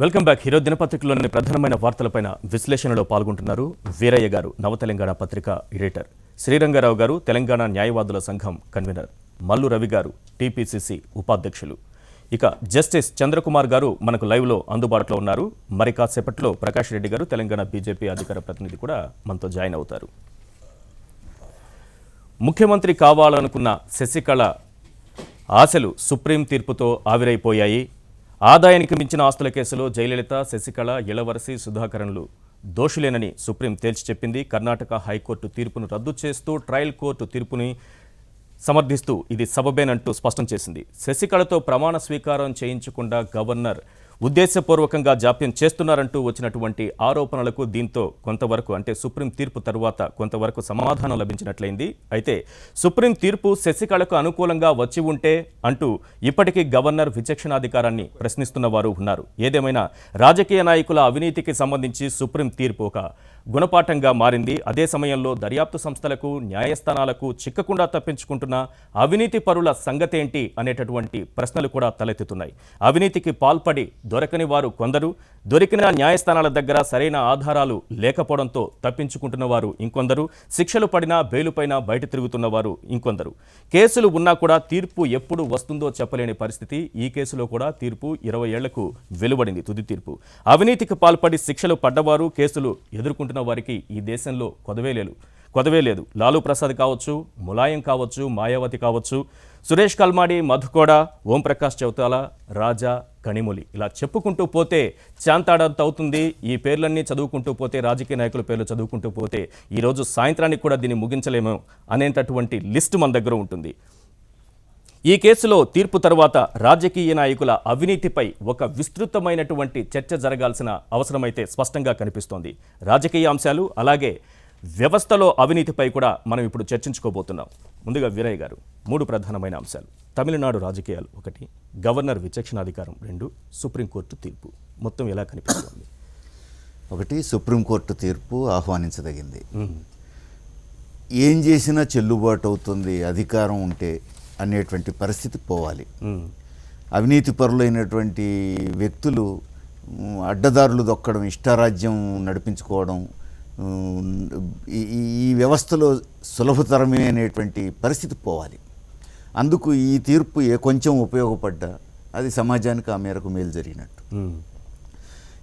Welcome back. Hero దినపత్రికలోని ప్రధానమైన వార్తలపైన విశ్లేషణలో పాల్గొంటున్నారు వీరయ్య గారు, నవతెలంగాణ పత్రిక ఎడిటర్, శ్రీరంగారావు గారు, తెలంగాణ న్యాయవాదుల సంఘం కన్వీనర్, మల్లు రవి గారు, టీపీసీసీ ఉపాధ్యక్షులు. ఇక జస్టిస్ చంద్రకుమార్ గారు మనకు లైవ్లో అందుబాటులో ఉన్నారు. మరి కాసేపట్లో ప్రకాష్ రెడ్డి గారు, తెలంగాణ బీజేపీ అధికార ప్రతినిధి కూడా మనతో జాయిన్ అవుతారు. ముఖ్యమంత్రి కావాలనుకున్న శశికళ ఆశలు సుప్రీం తీర్పుతో ఆవిరైపోయాయి. ఆదాయానికి మించిన ఆస్తుల కేసులో జయలలిత, శశికళ, ఇళవరసి, సుధాకరన్లు దోషులేనని సుప్రీం తేల్చి చెప్పింది. కర్ణాటక హైకోర్టు తీర్పును రద్దు చేస్తూ ట్రయల్ కోర్టు తీర్పుని సమర్థిస్తూ ఇది సబబేనంటూ స్పష్టం చేసింది. శశికళతో ప్రమాణ స్వీకారం చేయించకుండా గవర్నర్ ఉద్దేశపూర్వకంగా జాప్యం చేస్తున్నారంటూ వచ్చినటువంటి ఆరోపణలకు దీంతో కొంతవరకు, అంటే సుప్రీం తీర్పు తరువాత కొంతవరకు సమాధానం లభించినట్లయింది. అయితే సుప్రీం తీర్పు శశికళకు అనుకూలంగా వచ్చి ఉంటే అంటూ ఇప్పటికీ గవర్నర్ విచక్షణాధికారాన్ని ప్రశ్నిస్తున్న వారు ఉన్నారు. ఏదేమైనా రాజకీయ నాయకుల అవినీతికి సంబంధించి సుప్రీం తీర్పు ఒక గుణపాఠంగా మారింది. అదే సమయంలో దర్యాప్తు సంస్థలకు, న్యాయస్థానాలకు చిక్కకుండా తప్పించుకుంటున్న అవినీతి పరుల సంగతేంటి అనేటటువంటి ప్రశ్నలు కూడా తలెత్తుతున్నాయి. అవినీతికి పాల్పడి దొరకని వారు కొందరు, దొరికిన న్యాయస్థానాల దగ్గర సరైన ఆధారాలు లేకపోవడంతో తప్పించుకుంటున్న వారు ఇంకొందరు, శిక్షలు పడినా బెయిలుపైన బయట తిరుగుతున్న వారు ఇంకొందరు. కేసులు ఉన్నా కూడా తీర్పు ఎప్పుడు వస్తుందో చెప్పలేని పరిస్థితి. ఈ కేసులో కూడా తీర్పు 20 ఏళ్లకు వెలువడింది, తుది తీర్పు. అవినీతికి పాల్పడి శిక్షలు పడ్డవారు, కేసులు ఎదుర్కొంటున్న వారికి ఈ దేశంలో కొదవే లేదు. లాలూ ప్రసాద్ కావచ్చు, ములాయం కావచ్చు, మాయావతి కావచ్చు, సురేష్ కల్మాడి, మధుకోడ, ఓంప్రకాష్ చౌతాలా, రాజా, కణిమొలి, ఇలా చెప్పుకుంటూ పోతే చాంతాడంత అవుతుంది. ఈ పేర్లన్నీ చదువుకుంటూ పోతే, రాజకీయ నాయకుల పేర్లు చదువుకుంటూ పోతే ఈరోజు సాయంత్రానికి కూడా దీన్ని ముగించలేమో అనేటటువంటి లిస్టు మన దగ్గర ఉంటుంది. ఈ కేసులో తీర్పు తర్వాత రాజకీయ నాయకుల అవినీతిపై ఒక విస్తృతమైనటువంటి చర్చ జరగాల్సిన అవసరమైతే స్పష్టంగా కనిపిస్తోంది. రాజకీయ అంశాలు, అలాగే వ్యవస్థలో అవినీతిపై కూడా మనం ఇప్పుడు చర్చించుకోబోతున్నాం. ముందుగా వీరయ్య గారు, 3 ప్రధానమైన అంశాలు: తమిళనాడు రాజకీయాలు 1, గవర్నర్ విచక్షణాధికారం 2, సుప్రీంకోర్టు తీర్పు. మొత్తం ఎలా కనిపిస్తోంది? 1, సుప్రీంకోర్టు తీర్పు ఆహ్వానించదగింది. ఏం చేసినా చెల్లుబాటు అవుతుంది అధికారం ఉంటే అనేటువంటి పరిస్థితి పోవాలి. అవినీతి పరులైనటువంటి వ్యక్తులు అడ్డదారులు దొక్కడం, ఇష్టారాజ్యం నడిపించుకోవడం ఈ వ్యవస్థలో సులభతరమే అనేటువంటి పరిస్థితి పోవాలి. అందుకు ఈ తీర్పు కొంచెం ఉపయోగపడ్డా అది సమాజానికి ఆ మేరకు మేలు జరిగినట్టు.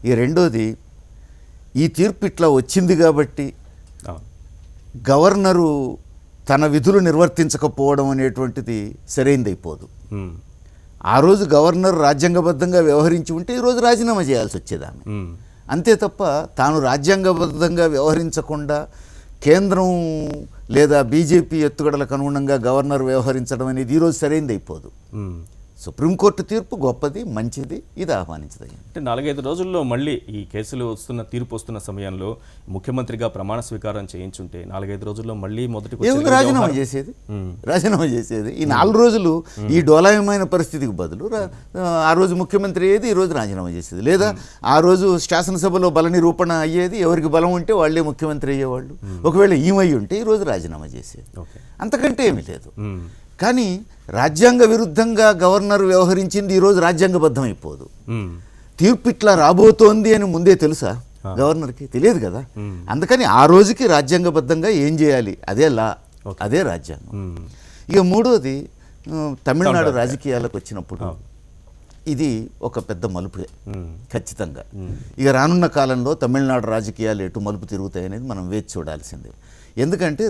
ఈ రెండోది, ఈ తీర్పు ఇట్లా వచ్చింది కాబట్టి గవర్నరు తన విధులు నిర్వర్తించకపోవడం అనేటువంటిది సరైనదైపోదు. ఆ రోజు గవర్నర్ రాజ్యాంగబద్ధంగా వ్యవహరించి ఉంటే ఈరోజు రాజీనామా చేయాల్సి వచ్చేది ఆమె. అంతే తప్ప తాను రాజ్యాంగబద్ధంగా వ్యవహరించకుండా కేంద్రం లేదా బీజేపీ ఎత్తుగడలకు అనుగుణంగా గవర్నర్ వ్యవహరించడం అనేది ఈరోజు సరైనది అయిపోదు. సుప్రీంకోర్టు తీర్పు గొప్పది, మంచిది, ఇది ఆహ్వానించదగింది. అంటే 4-5 రోజుల్లో మళ్ళీ ఈ కేసులు తీర్పు వస్తున్న సమయంలో ముఖ్యమంత్రిగా ప్రమాణ స్వీకారం చేయించుంటే 4-5 రోజుల్లో మళ్ళీ రాజీనామా చేసేది. ఈ 4 రోజులు ఈ డోలాయమైన పరిస్థితికి బదులు ఆ రోజు ముఖ్యమంత్రి అయ్యేది, ఈ రోజు రాజీనామా చేసేది. లేదా ఆ రోజు శాసనసభలో బల నిరూపణ అయ్యేది, ఎవరికి బలం ఉంటే వాళ్ళే ముఖ్యమంత్రి అయ్యేవాళ్ళు. ఒకవేళ ఈమె ఉంటే ఈరోజు రాజీనామా చేసేది. అంతకంటే ఏమీ లేదు. కానీ రాజ్యాంగ విరుద్ధంగా గవర్నర్ వ్యవహరించింది ఈరోజు రాజ్యాంగబద్ధం అయిపోదు. తీర్పు ఇట్లా రాబోతోంది అని ముందే తెలుసా గవర్నర్కి? తెలియదు కదా. అందుకని ఆ రోజుకి రాజ్యాంగబద్ధంగా ఏం చేయాలి అదే లా, అదే రాజ్యాంగం. ఇక మూడోది, తమిళనాడు రాజకీయాలకు వచ్చినప్పుడు ఇది ఒక పెద్ద మలుపులే ఖచ్చితంగా. ఇక రానున్న కాలంలో తమిళనాడు రాజకీయాలు ఎటు మలుపు తిరుగుతాయనేది మనం వేచి చూడాల్సిందే. ఎందుకంటే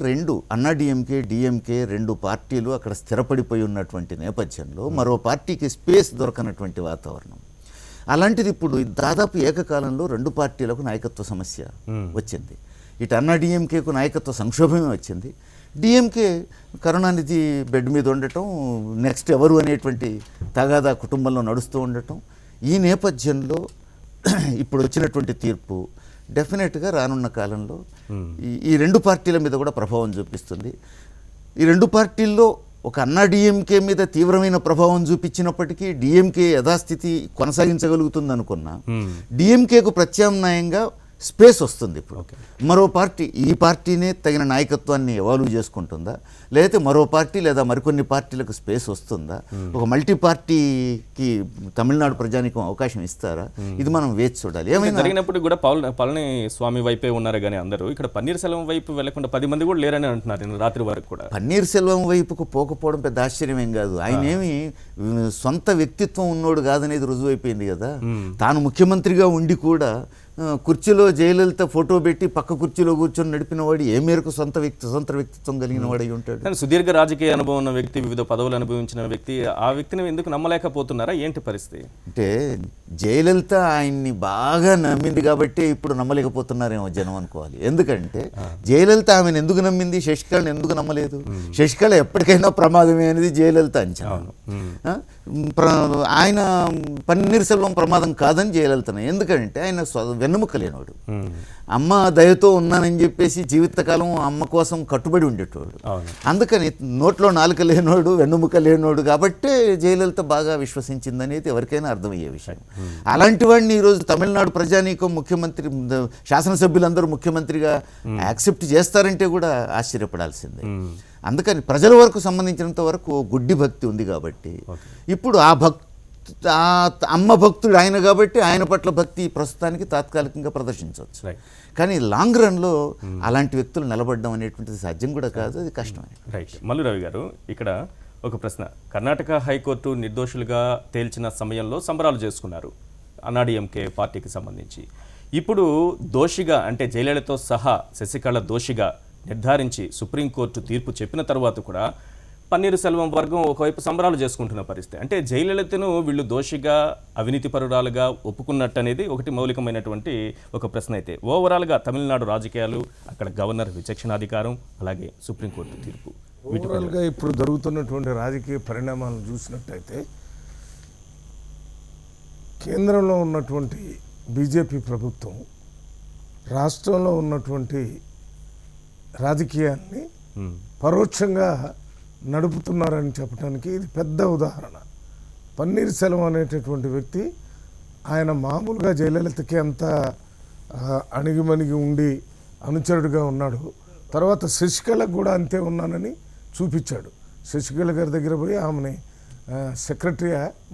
అన్నా డిఎంకే 2 పార్టీలు అక్కడ స్థిరపడిపోయి ఉన్నటువంటి నేపథ్యంలో మరో పార్టీకి స్పేస్ దొరకనటువంటి వాతావరణం. అలాంటిది ఇప్పుడు దాదాపు ఏకకాలంలో 2 పార్టీలకు నాయకత్వ సమస్య వచ్చింది. ఇటు అన్నా డిఎంకేకు నాయకత్వ సంక్షోభమే వచ్చింది. డిఎంకే కరుణానిధి బెడ్ మీద ఉండటం, నెక్స్ట్ ఎవరు అనేటువంటి తగాదా కుటుంబంలో నడుస్తూ ఉండటం, ఈ నేపథ్యంలో ఇప్పుడు వచ్చినటువంటి తీర్పు డెఫినెట్గా రానున్న కాలంలో ఈ 2 పార్టీల మీద కూడా ప్రభావం చూపిస్తుంది. ఈ 2 పార్టీల్లో ఒక అన్నా డిఎంకే మీద తీవ్రమైన ప్రభావం చూపించినప్పటికీ డిఎంకే యథాస్థితి కొనసాగించగలుగుతుంది అనుకున్నా, డిఎంకేకు ప్రత్యామ్నాయంగా స్పేస్ వస్తుంది. ఇప్పుడు మరో పార్టీ ఈ పార్టీనే తగిన నాయకత్వాన్ని ఎవాల్వ్ చేసుకుంటుందా, లేకపోతే మరో పార్టీ లేదా మరికొన్ని పార్టీలకు స్పేస్ వస్తుందా, ఒక మల్టీ పార్టీకి తమిళనాడు ప్రజానికం అవకాశం ఇస్తారా, ఇది మనం వేచి చూడాలి. ఏమైనా జరిగినప్పుడు కూడా పళని స్వామి వైపే ఉన్నారు కానీ అందరూ ఇక్కడ పన్నీర్ సెల్వం వైపు వెళ్లకుండా 10 మంది కూడా లేరని అంటున్నారు రాత్రి వరకు కూడా. పన్నీర్ సెల్వం వైపుకు పోకపోవడం పెద్ద ఆశ్చర్యం ఏం కాదు. ఆయన ఏమి సొంత వ్యక్తిత్వం ఉన్నోడు కాదనేది రుజువైపోయింది కదా. తాను ముఖ్యమంత్రిగా ఉండి కూడా కుర్చీలో జయలలిత ఫోటో పెట్టి పక్క కుర్చీలో కూర్చొని నడిపిన వాడు ఏ మేరకు సొంత వ్యక్తిత్వం కలిగిన వాడు అయి ఉంటాడు. కానీ సుదీర్ఘ రాజకీయ అనుభవం ఉన్న వ్యక్తి, వివిధ పదవులు అనుభవించిన వ్యక్తి, ఆ వ్యక్తిని ఎందుకు నమ్మలేకపోతున్నారా, ఏంటి పరిస్థితి? అంటే జయలలిత ఆయన్ని బాగా నమ్మింది కాబట్టి ఇప్పుడు నమ్మలేకపోతున్నారేమో జనం అనుకోవాలి. ఎందుకంటే జయలలిత ఆమెను ఎందుకు నమ్మింది, శశికళను ఎందుకు నమ్మలేదు? శశికళ ఎప్పటికైనా ప్రమాదమే అనేది జయలలిత అంచనా. ఆయన పన్నీర్ సెల్వం ప్రమాదం కాదని జయలలితను, ఎందుకంటే ఆయన వెన్నెముక లేనివాడు, అమ్మ దయతో ఉన్నానని చెప్పేసి జీవితకాలం అమ్మ కోసం కట్టుబడి ఉండేటోడు. అందుకని నోట్లో నాలుక లేనోడు, వెన్నుముక లేనోడు కాబట్టే జయలలిత బాగా విశ్వసించిందనేది ఎవరికైనా అర్థమయ్యే విషయం. అలాంటి వాడిని ఈరోజు తమిళనాడు ప్రజానీకం ముఖ్యమంత్రి, శాసనసభ్యులందరూ ముఖ్యమంత్రిగా యాక్సెప్ట్ చేస్తారంటే కూడా ఆశ్చర్యపడాల్సిందే. అందుకని ప్రజల వరకు సంబంధించినంత వరకు గుడ్డి భక్తి ఉంది కాబట్టి ఇప్పుడు ఆ అమ్మ భక్తుడు ఆయన కాబట్టి ఆయన పట్ల భక్తి ప్రస్తుతానికి తాత్కాలికంగా ప్రదర్శించవచ్చు. కానీ లాంగ్ రన్లో అలాంటి వ్యక్తులు నిలబడడం అనేటువంటిది సాధ్యం కూడా కాదు, అది కష్టమే. రైట్. మల్లు రవి గారు, ఇక్కడ ఒక ప్రశ్న. కర్ణాటక హైకోర్టు నిర్దోషులుగా తేల్చిన సమయంలో సంబరాలు చేసుకున్నారు అన్నాడీఎంకే పార్టీకి సంబంధించి. ఇప్పుడు దోషిగా అంటే జయలలితతో సహా శశికళ దోషిగా నిర్ధారించి సుప్రీంకోర్టు తీర్పు చెప్పిన తర్వాత కూడా పన్నీరు సెల్వం వర్గం ఒకవైపు సంబరాలు చేసుకుంటున్న పరిస్థితి. అంటే జయలలితను వీళ్ళు దోషిగా, అవినీతిపరురాలుగా ఒప్పుకున్నట్టు అనేది ఒకటి మౌలికమైనటువంటి ఒక ప్రశ్న. అయితే ఓవరాల్గా తమిళనాడు రాజకీయాలు, అక్కడ గవర్నర్ విచక్షణాధికారం, అలాగే సుప్రీంకోర్టు తీర్పు, ఓవరాల్గా ఇప్పుడు జరుగుతున్నటువంటి రాజకీయ పరిణామాలను చూసినట్టయితే కేంద్రంలో ఉన్నటువంటి బీజేపీ ప్రభుత్వం రాష్ట్రంలో ఉన్నటువంటి రాజకీయాన్ని పరోక్షంగా నడుపుతున్నారని చెప్పడానికి ఇది పెద్ద ఉదాహరణ. పన్నీర్ సెల్వం అనేటటువంటి వ్యక్తి ఆయన మామూలుగా జయలలితకి అంత అణిగిమణిగి ఉండి అనుచరుడిగా ఉన్నాడు. తర్వాత శశికళకు కూడా అంతే ఉన్నానని చూపించాడు. శశికళ గారి దగ్గర పోయి ఆమెని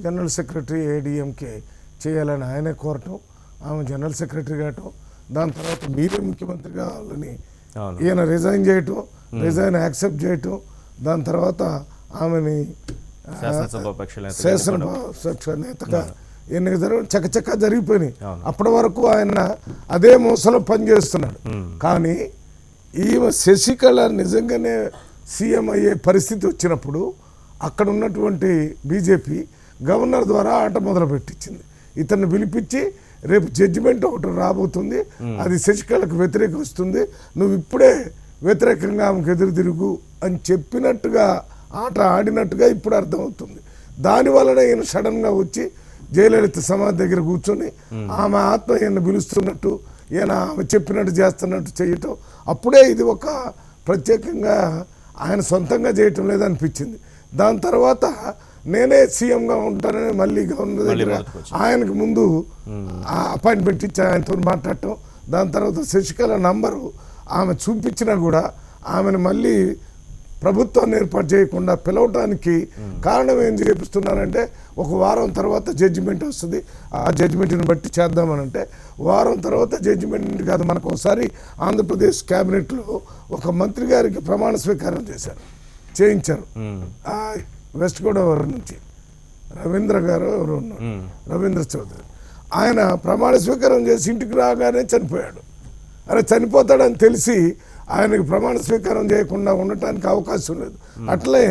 జనరల్ సెక్రటరీ ఏడీఎంకే చేయాలని ఆయనే కోరటం, ఆమె జనరల్ సెక్రటరీ కావటం, దాని తర్వాత మీరే ముఖ్యమంత్రి కావాలని ఈయన రిజైన్ చేయటం, రిజైన్ యాక్సెప్ట్ చేయటం, దాని తర్వాత ఆమెని శాసనసభ నేతగా ఎన్నిక జరగడం చకచకా జరిగిపోయినాయి. అప్పటి వరకు ఆయన అదే మోసలో పనిచేస్తున్నాడు. కానీ ఈమె శశికళ నిజంగానే సీఎం అయ్యే పరిస్థితి వచ్చినప్పుడు అక్కడ ఉన్నటువంటి బీజేపీ గవర్నర్ ద్వారా ఆట మొదలు పెట్టించింది. ఇతన్ని పిలిపించి రేపు జడ్జిమెంట్ ఒకటి రాబోతుంది, అది శశికళకు వ్యతిరేకం వస్తుంది, నువ్వు ఇప్పుడే వ్యతిరేకంగా ఆమెకు ఎదురు తిరుగు అని చెప్పినట్టుగా ఆట ఆడినట్టుగా ఇప్పుడు అర్థమవుతుంది. దానివల్లనే ఈయన సడన్గా వచ్చి జయలలిత సమాధి దగ్గర కూర్చొని ఆమె ఆత్మ ఈయన పిలుస్తున్నట్టు, ఈయన ఆమె చెప్పినట్టు చేస్తున్నట్టు చేయటం, అప్పుడే ఇది ఒక ప్రత్యేకంగా ఆయన సొంతంగా చేయటం లేదనిపించింది. దాని తర్వాత నేనే సీఎంగా ఉంటానని మళ్ళీ గవర్నర్ దగ్గర ఆయనకు ముందు అపాయింట్మెంట్ ఇచ్చి ఆయనతో మాట్లాడటం, దాని తర్వాత శశికళ నంబరు ఆమె చూపించినా కూడా ఆమెను మళ్ళీ ప్రభుత్వాన్ని ఏర్పాటు చేయకుండా పిలవటానికి కారణం ఏం చేపిస్తున్నారంటే ఒక వారం తర్వాత జడ్జిమెంట్ వస్తుంది, ఆ జడ్జిమెంట్ని బట్టి చేద్దామనంటే వారం తర్వాత జడ్జిమెంట్ కాదు. మనకు ఒకసారి ఆంధ్రప్రదేశ్ క్యాబినెట్లో ఒక మంత్రి గారికి ప్రమాణ స్వీకారం చేయించారు వెస్ట్ గోదావరి నుంచి రవీంద్ర గారు ఎవరు ఉన్నారు, రవీంద్ర చౌదరి. ఆయన ప్రమాణ స్వీకారం చేసి ఇంటికి రాగానే చనిపోయాడు. అరే చనిపోతాడని తెలిసి ఆయనకు ప్రమాణ స్వీకారం చేయకుండా ఉండటానికి అవకాశం లేదు. అట్లే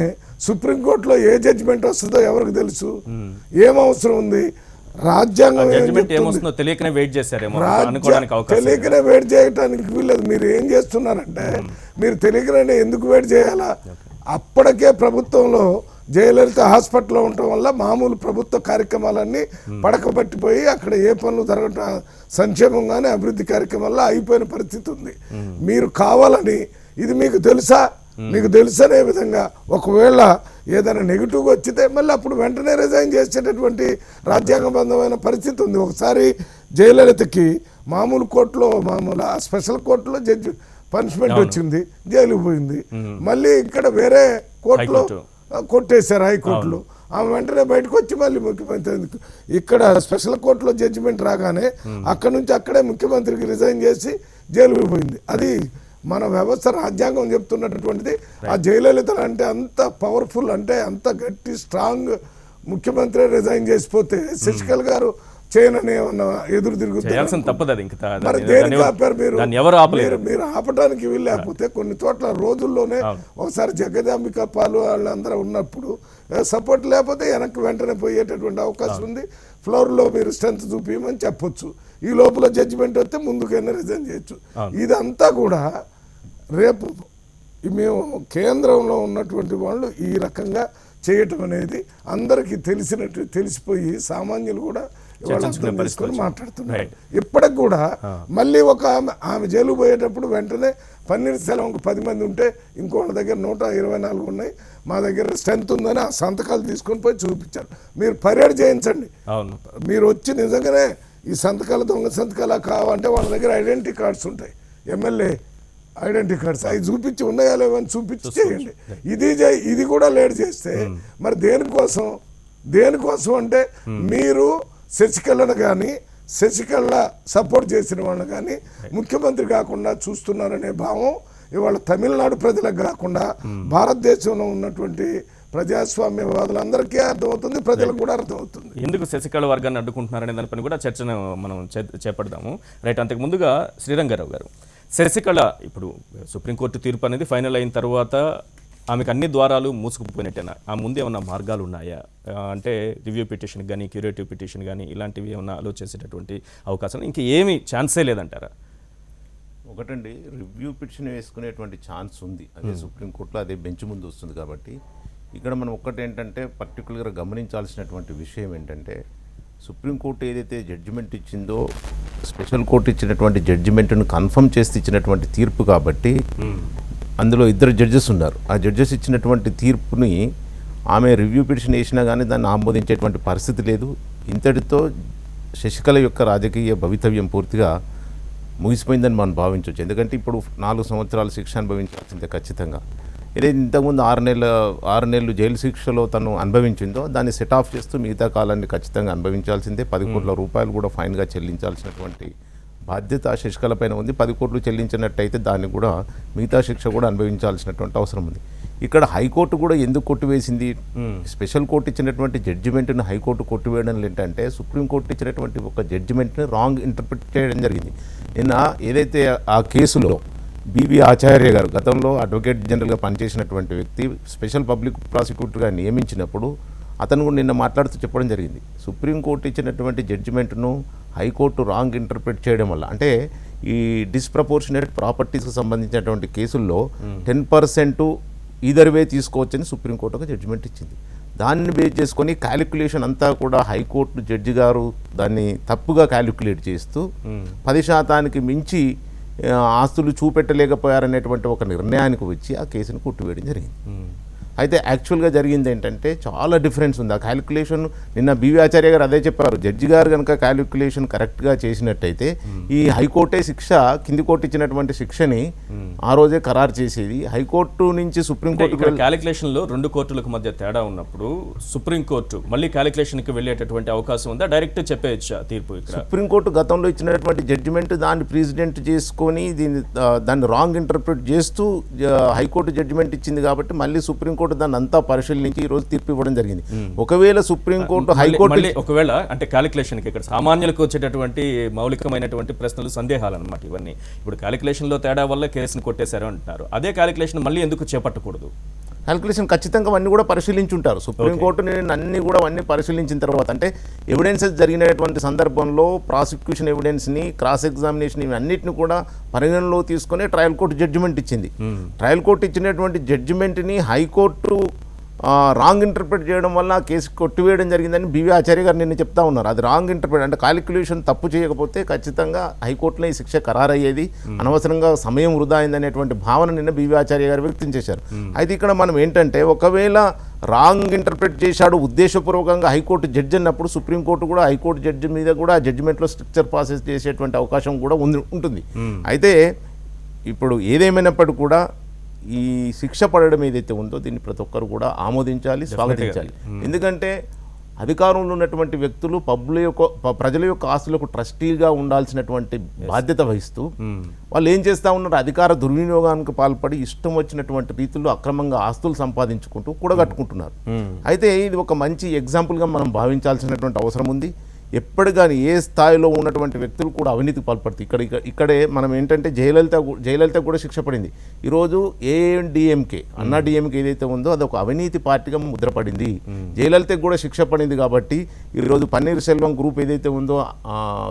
సుప్రీంకోర్టులో ఏ జడ్జిమెంట్ వస్తుందో ఎవరికి తెలుసు, ఏం అవసరం ఉంది, రాజ్యాంగం తెలియకనే వెయిట్ చేయడానికి వీళ్ళదు. మీరు ఏం చేస్తున్నారంటే మీరు తెలియకనే ఎందుకు వెయిట్ చేయాలా? అప్పటికే ప్రభుత్వంలో జయలలిత హాస్పిటల్లో ఉండటం వల్ల మామూలు ప్రభుత్వ కార్యక్రమాలన్నీ పడకబట్టిపోయి అక్కడ ఏ పనులు జరగటం, సంక్షేమం కానీ అభివృద్ధి కార్యక్రమాల్లో అయిపోయిన పరిస్థితి ఉంది. మీరు కావాలని ఇది మీకు తెలుసా నీకు తెలుసనే విధంగా ఒకవేళ ఏదైనా నెగిటివ్గా వచ్చితే మళ్ళీ అప్పుడు వెంటనే రిజైన్ చేసేటటువంటి రాజ్యాంగబద్ధమైన పరిస్థితి ఉంది. ఒకసారి జయలలితకి మామూలు కోర్టులో స్పెషల్ కోర్టులో జడ్జి పనిష్మెంట్ వచ్చింది, జైలుకు పోయింది. మళ్ళీ ఇక్కడ వేరే కోర్టులో కొట్టేశారు, హైకోర్టులో. ఆమె వెంటనే బయటకు వచ్చి మళ్ళీ ముఖ్యమంత్రి ఇక్కడ స్పెషల్ కోర్టులో జడ్జిమెంట్ రాగానే అక్కడ నుంచి అక్కడే ముఖ్యమంత్రికి రిజైన్ చేసి జైలుకు పోయింది. అది మన వ్యవస్థ రాజ్యాంగం చెప్తున్నటువంటిది. ఆ జయలలిత అంటే అంత పవర్ఫుల్, అంటే అంత గట్టి స్ట్రాంగ్ ముఖ్యమంత్రి రిజైన్ చేసిపోతే శశికళ గారు చేయనని ఏమన్నా ఎదురు మరి దేనికి ఆపారు మీరు? మీరు ఆపడానికి వీల్లేకపోతే కొన్ని చోట్ల రోజుల్లోనే ఒకసారి జగదాంబిక పాలు వాళ్ళందరూ ఉన్నప్పుడు సపోర్ట్ లేకపోతే వెనక్కి వెంటనే పోయేటటువంటి అవకాశం ఉంది. ఫ్లోర్లో మీరు స్ట్రెంత్ చూపించమని చెప్పొచ్చు. ఈ లోపల జడ్జిమెంట్ వస్తే ముందుకైనా రిజైన్ చేయొచ్చు. ఇదంతా కూడా రేపు మేము కేంద్రంలో ఉన్నటువంటి వాళ్ళు ఈ రకంగా చేయటం అనేది అందరికీ తెలిసిపోయి సామాన్యులు కూడా మాట్లాడుతున్నారు. ఇప్పటికి కూడా మళ్ళీ ఒక ఆమె జైలు పోయేటప్పుడు వెంటనే పన్నీర్ సెల్వం 10 మంది ఉంటే ఇంకోళ్ళ దగ్గర 124 ఉన్నాయి, మా దగ్గర స్ట్రెంత్ ఉందని ఆ సంతకాలు తీసుకొని పోయి చూపించారు. మీరు పర్యటన చేయించండి, మీరు వచ్చి నిజంగానే ఈ సంతకాలు దొంగ సంతకాలు కావాలంటే వాళ్ళ దగ్గర ఐడెంటిటీ కార్డ్స్ ఉంటాయి, ఎమ్మెల్యే ఐడెంటిటీ కార్డ్స్, అవి చూపించి ఉన్నాయా లేవని చూపించి చేయండి. ఇది కూడా లేట్ చేస్తే మరి దేనికోసం అంటే మీరు శశికళను కానీ శశికళ సపోర్ట్ చేసిన వాళ్ళని కానీ ముఖ్యమంత్రి కాకుండా చూస్తున్నారనే భావం ఇవాళ తమిళనాడు ప్రజలకు కాకుండా భారతదేశంలో ఉన్నటువంటి ప్రజాస్వామ్యవాదులందరికీ అర్థమవుతుంది, ప్రజలకు కూడా అర్థమవుతుంది. ఎందుకు శశికళ వర్గాన్ని అడ్డుకుంటున్నారనే దానిపైన కూడా చర్చను మనం చేపడదాము. రైట్, అంతకు ముందుగా శ్రీరంగారావు గారు, శశికళ ఇప్పుడు సుప్రీంకోర్టు తీర్పు అనేది ఫైనల్ అయిన తర్వాత ఆమెకు అన్ని ద్వారాలు మూసుకుపోయినట్టేనా? ఆ ముందు ఏమన్నా మార్గాలు ఉన్నాయా? అంటే రివ్యూ పిటిషన్ కానీ క్యూరేటివ్ పిటిషన్ కానీ ఇలాంటివి ఏమన్నా అలో చేసేటటువంటి అవకాశం ఇంక ఏమీ ఛాన్సే లేదంటారా? ఒకటండి, రివ్యూ పిటిషన్ వేసుకునేటువంటి ఛాన్స్ ఉంది. అదే సుప్రీంకోర్టులో అదే బెంచ్ ముందు వస్తుంది. కాబట్టి ఇక్కడ మనం ఒక్కటేంటంటే పర్టికులర్గా గమనించాల్సినటువంటి విషయం ఏంటంటే సుప్రీంకోర్టు ఏదైతే జడ్జిమెంట్ ఇచ్చిందో స్పెషల్ కోర్టు ఇచ్చినటువంటి జడ్జిమెంట్ను కన్ఫర్మ్ చేసి ఇచ్చినటువంటి తీర్పు కాబట్టి అందులో 2 జడ్జెస్ ఉన్నారు. ఆ జడ్జెస్ ఇచ్చినటువంటి తీర్పుని ఆమె రివ్యూ పిటిషన్ వేసినా కానీ దాన్ని ఆమోదించేటువంటి పరిస్థితి లేదు. ఇంతటితో శశికళ యొక్క రాజకీయ భవితవ్యం పూర్తిగా ముగిసిపోయిందని మనం భావించవచ్చు. ఎందుకంటే ఇప్పుడు 4 సంవత్సరాల శిక్ష అనుభవించాల్సిందే ఖచ్చితంగా. ఏదైతే ఇంతకుముందు 6 నెలలు జైలు శిక్షలో తను అనుభవించిందో దాన్ని సెట్ ఆఫ్ చేస్తూ మిగతా కాలాన్ని ఖచ్చితంగా అనుభవించాల్సిందే. 10 కోట్ల రూపాయలు కూడా ఫైన్గా చెల్లించాల్సినటువంటి బాధ్యత శశికళ పైన ఉంది. 10 కోట్లు చెల్లించినట్టయితే దాన్ని కూడా మిగతా శిక్ష కూడా అనుభవించాల్సినటువంటి అవసరం ఉంది. ఇక్కడ హైకోర్టు కూడా ఎందుకు కొట్టివేసింది? స్పెషల్ కోర్టు ఇచ్చినటువంటి జడ్జిమెంట్ని హైకోర్టు కొట్టివేయడం ఏంటంటే సుప్రీంకోర్టు ఇచ్చినటువంటి ఒక జడ్జిమెంట్ని రాంగ్ ఇంటర్ప్రిట్ చేయడం జరిగింది. నిన్న ఏదైతే ఆ కేసులో బివి ఆచార్య గారు గతంలో అడ్వకేట్ జనరల్గా పనిచేసినటువంటి వ్యక్తి స్పెషల్ పబ్లిక్ ప్రాసిక్యూటర్గా నియమించినప్పుడు అతను కూడా నిన్న మాట్లాడుతూ చెప్పడం జరిగింది, సుప్రీంకోర్టు ఇచ్చినటువంటి జడ్జిమెంట్ను హైకోర్టు రాంగ్ ఇంటర్ప్రిట్ చేయడం వల్ల, అంటే ఈ డిస్ప్రపోర్షనేట్ ప్రాపర్టీస్కి సంబంధించినటువంటి కేసుల్లో 10% ఈదర్ వే తీసుకోవచ్చని సుప్రీంకోర్టు ఒక జడ్జిమెంట్ ఇచ్చింది. దాన్ని బేస్ చేసుకొని క్యాలిక్యులేషన్ అంతా కూడా హైకోర్టు జడ్జి గారు దాన్ని తప్పుగా క్యాలిక్యులేట్ చేస్తూ 10% మించి ఆస్తులు చూపెట్టలేకపోయారనేటువంటి ఒక నిర్ణయానికి వచ్చి ఆ కేసును కొట్టివేయడం జరిగింది. అయితే యాక్చువల్గా జరిగింది ఏంటంటే చాలా డిఫరెన్స్ ఉంది. ఆ క్యాలిక్యులేషన్ నిన్న బివి ఆచార్య గారు అదే చెప్పారు, జడ్జి గారు కనుక క్యాలిక్యులేషన్ కరెక్ట్గా చేసినట్టయితే ఈ హైకోర్టే శిక్ష కింది కోర్టు ఇచ్చినటువంటి శిక్షని ఆ రోజే ఖరారు చేసేది. హైకోర్టు నుంచి సుప్రీంకోర్టు క్యాలిక్యులేషన్లో 2 కోర్టులకు మధ్య తేడా ఉన్నప్పుడు సుప్రీంకోర్టు మళ్ళీ క్యాలిక్యులేషన్కి వెళ్ళేటటువంటి అవకాశం ఉందా? డైరెక్ట్ చెప్పేయచ్చా తీర్పు? సుప్రీంకోర్టు గతంలో ఇచ్చినటువంటి జడ్జిమెంట్ దాన్ని ప్రెసిడెంట్ చేసుకొని దాన్ని రాంగ్ ఇంటర్ప్రిట్ చేస్తూ హైకోర్టు జడ్జిమెంట్ ఇచ్చింది కాబట్టి మళ్ళీ సుప్రీంకోర్టు దాన్ని అంతా పరిశీలించి ఈ రోజు తీర్పు ఇవ్వడం జరిగింది. ఒకవేళ సుప్రీంకోర్టు హైకోర్టు ఒకవేళ అంటే క్యాలిక్యులేషన్కి ఇక్కడ సామాన్యులకు వచ్చేటటువంటి మౌలికమైనటువంటి ప్రశ్నలు, సందేహాలు అన్నమాట ఇవన్నీ. ఇప్పుడు క్యాలిక్యులేషన్లో తేడా వల్ల కేసును కొట్టేశారు అంటున్నారు. అదే క్యాలిక్యులేషన్ మళ్ళీ ఎందుకు చేపట్టకూడదు? క్యాలిక్యులేషన్ ఖచ్చితంగా అన్నీ కూడా పరిశీలించుంటారు. సుప్రీంకోర్టు అన్నీ కూడా అవన్నీ పరిశీలించిన తర్వాత అంటే ఎవిడెన్సెస్ జరిగినటువంటి సందర్భంలో ప్రాసిక్యూషన్ ఎవిడెన్స్ని, క్రాస్ ఎగ్జామినేషన్ ఇవన్నిటిని కూడా పరిగణనలో తీసుకుని ట్రయల్ కోర్టు జడ్జిమెంట్ ఇచ్చింది. ట్రయల్ కోర్టు ఇచ్చినటువంటి జడ్జిమెంట్ని హైకోర్టు రాంగ్ ఇంటర్ప్రిట్ చేయడం వల్ల కేసు కొట్టివేయడం జరిగిందని బివి ఆచార్య గారు నిన్న చెప్తా ఉన్నారు. అది రాంగ్ ఇంటర్ప్రిట్ అంటే కాలిక్యులేషన్ తప్పు చేయకపోతే ఖచ్చితంగా హైకోర్టులో ఈ శిక్ష ఖరారయ్యేది, అనవసరంగా సమయం వృధా అయిందనేటువంటి భావన నిన్న బివి ఆచార్య గారు వ్యక్తం చేశారు. అయితే ఇక్కడ మనం ఏంటంటే ఒకవేళ రాంగ్ ఇంటర్ప్రిట్ చేశాడు ఉద్దేశపూర్వకంగా హైకోర్టు జడ్జి అన్నప్పుడు సుప్రీంకోర్టు కూడా హైకోర్టు జడ్జి మీద కూడా జడ్జిమెంట్లో స్ట్రక్చర్ ప్రాసెస్ చేసేటువంటి అవకాశం కూడా ఉంటుంది. అయితే ఇప్పుడు ఏదేమైనప్పటికీ కూడా ఈ శిక్ష పడడం ఏదైతే ఉందో దీన్ని ప్రతి ఒక్కరు కూడా ఆమోదించాలి, స్వాగతించాలి. ఎందుకంటే అధికారంలో ఉన్నటువంటి వ్యక్తులు ప్రజల యొక్క ఆస్తులకు ట్రస్టీగా ఉండాల్సినటువంటి బాధ్యత వహిస్తూ వాళ్ళు ఏం చేస్తూ ఉన్నారు, అధికార దుర్వినియోగానికి పాల్పడి ఇష్టం వచ్చినటువంటి రీతిలో అక్రమంగా ఆస్తులు సంపాదించుకుంటూ కూడగట్టుకుంటున్నారు. అయితే ఇది ఒక మంచి ఎగ్జాంపుల్గా మనం భావించాల్సినటువంటి అవసరం ఉంది. ఎప్పుడు కానీ ఏ స్థాయిలో ఉన్నటువంటి వ్యక్తులు కూడా అవినీతికి పాల్పడుతుంది. ఇక్కడే మనం ఏంటంటే జయలలిత కూడా శిక్ష పడింది. ఈరోజు ఏఎన్డిఎంకే అన్నా డిఎంకే ఏదైతే ఉందో అది ఒక అవినీతి పార్టీగా ముద్రపడింది. జయలలితకు కూడా శిక్ష పడింది కాబట్టి ఈరోజు పన్నీర్ సెల్వం గ్రూప్ ఏదైతే ఉందో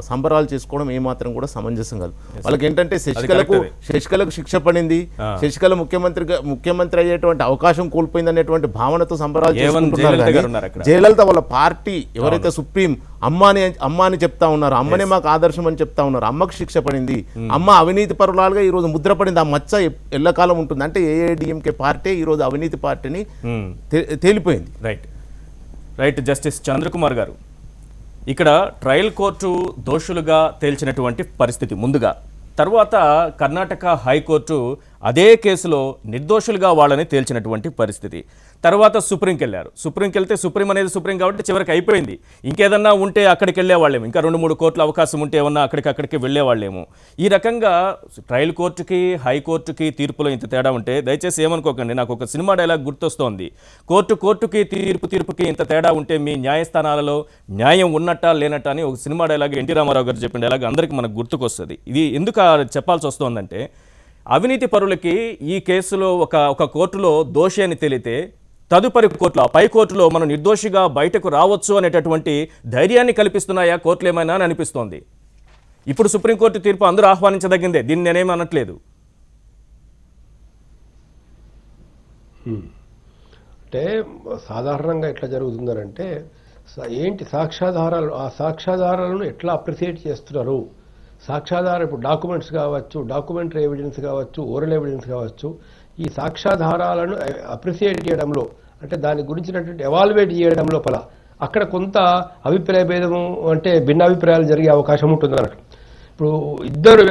సంబరాలు చేసుకోవడం ఏమాత్రం కూడా సమంజసం కాదు. వాళ్ళకి ఏంటంటే శశికళకు శిక్ష పడింది, శశికళ ముఖ్యమంత్రి అయ్యేటువంటి అవకాశం కోల్పోయింది అనేటువంటి భావనతో సంబరాలు చేసుకుంటున్నారు. జయలలిత వాళ్ళ పార్టీ ఎవరైతే సుప్రీం అమ్మ అని చెప్తా ఉన్నారు, అమ్మనే మాకు ఆదర్శం అని చెప్తా ఉన్నారు, అమ్మకు శిక్ష పడింది, అమ్మ అవినీతి పరులాలుగా ఈరోజు ముద్రపడింది. ఆ మచ్చ ఎల్లకాలం ఉంటుంది. అంటే ఏఐడిఎంకే పార్టీ ఈరోజు అవినీతి పార్టీని తేలిపోయింది. రైట్ జస్టిస్ చంద్రకుమార్ గారు, ఇక్కడ ట్రయల్ కోర్టు దోషులుగా తేల్చినటువంటి పరిస్థితి ముందుగా, తర్వాత కర్ణాటక హైకోర్టు అదే కేసులో నిర్దోషులుగా వాళ్ళని తేల్చినటువంటి పరిస్థితి. తర్వాత సుప్రీంకి వెళ్ళారు. సుప్రీంకి వెళ్తే సుప్రీం అనేది సుప్రీం కాబట్టి చివరికి అయిపోయింది. ఇంకేదన్నా ఉంటే అక్కడికి వెళ్ళేవాళ్ళేమో, ఇంకా 2-3 కోట్ల అవకాశం ఉంటే ఏమన్నా అక్కడికి వెళ్ళేవాళ్ళేమో. ఈ రకంగా ట్రయల్ కోర్టుకి హైకోర్టుకి తీర్పులో ఇంత తేడా ఉంటే దయచేసి ఏమనుకోకండి, నాకు ఒక సినిమా డైలాగ్ గుర్తొస్తోంది. కోర్టుకి తీర్పుకి ఇంత తేడా ఉంటే మీ న్యాయస్థానాలలో న్యాయం ఉన్నట్టా లేనట్టా అని ఒక సినిమా డైలాగ్ ఎన్టీ రామారావు గారు చెప్పిన డైలాగ్ అందరికీ మనకు గుర్తుకొస్తుంది. ఇది ఎందుకు చెప్పాల్సి వస్తుందంటే, అవినీతి పరులకి ఈ కేసులో ఒక కోర్టులో దోషి అని తెలితే తదుపరి కోర్టులో పై కోర్టులో మనం నిర్దోషిగా బయటకు రావచ్చు అనేటటువంటి ధైర్యాన్ని కల్పిస్తున్నాయా కోర్టులు ఏమైనా అని అనిపిస్తోంది. ఇప్పుడు సుప్రీంకోర్టు తీర్పు అందరూ ఆహ్వానించదగిందే, దీన్ని నేనేమి అనట్లేదు. అంటే సాధారణంగా ఎట్లా జరుగుతుందంటే ఏంటి సాక్ష్యాధారాలు, ఆ సాక్ష్యాధారాలను ఎట్లా అప్రిసియేట్ చేస్తున్నారు. సాక్ష్యాధారం ఇప్పుడు డాక్యుమెంట్స్ కావచ్చు, డాక్యుమెంటరీ ఎవిడెన్స్ కావచ్చు, ఓరల్ ఎవిడెన్స్ కావచ్చు, ఈ సాక్ష్యాధారాలను అప్రిసియేట్ చేయడంలో అంటే దాని గురించినటువంటి ఎవాల్యుయేట్ చేయడం లోపల అక్కడ కొంత అభిప్రాయ భేదము అంటే భిన్నాభిప్రాయాలు జరిగే అవకాశం ఉంటుంది అన్నట్టు. ఇప్పుడు ఇద్దరు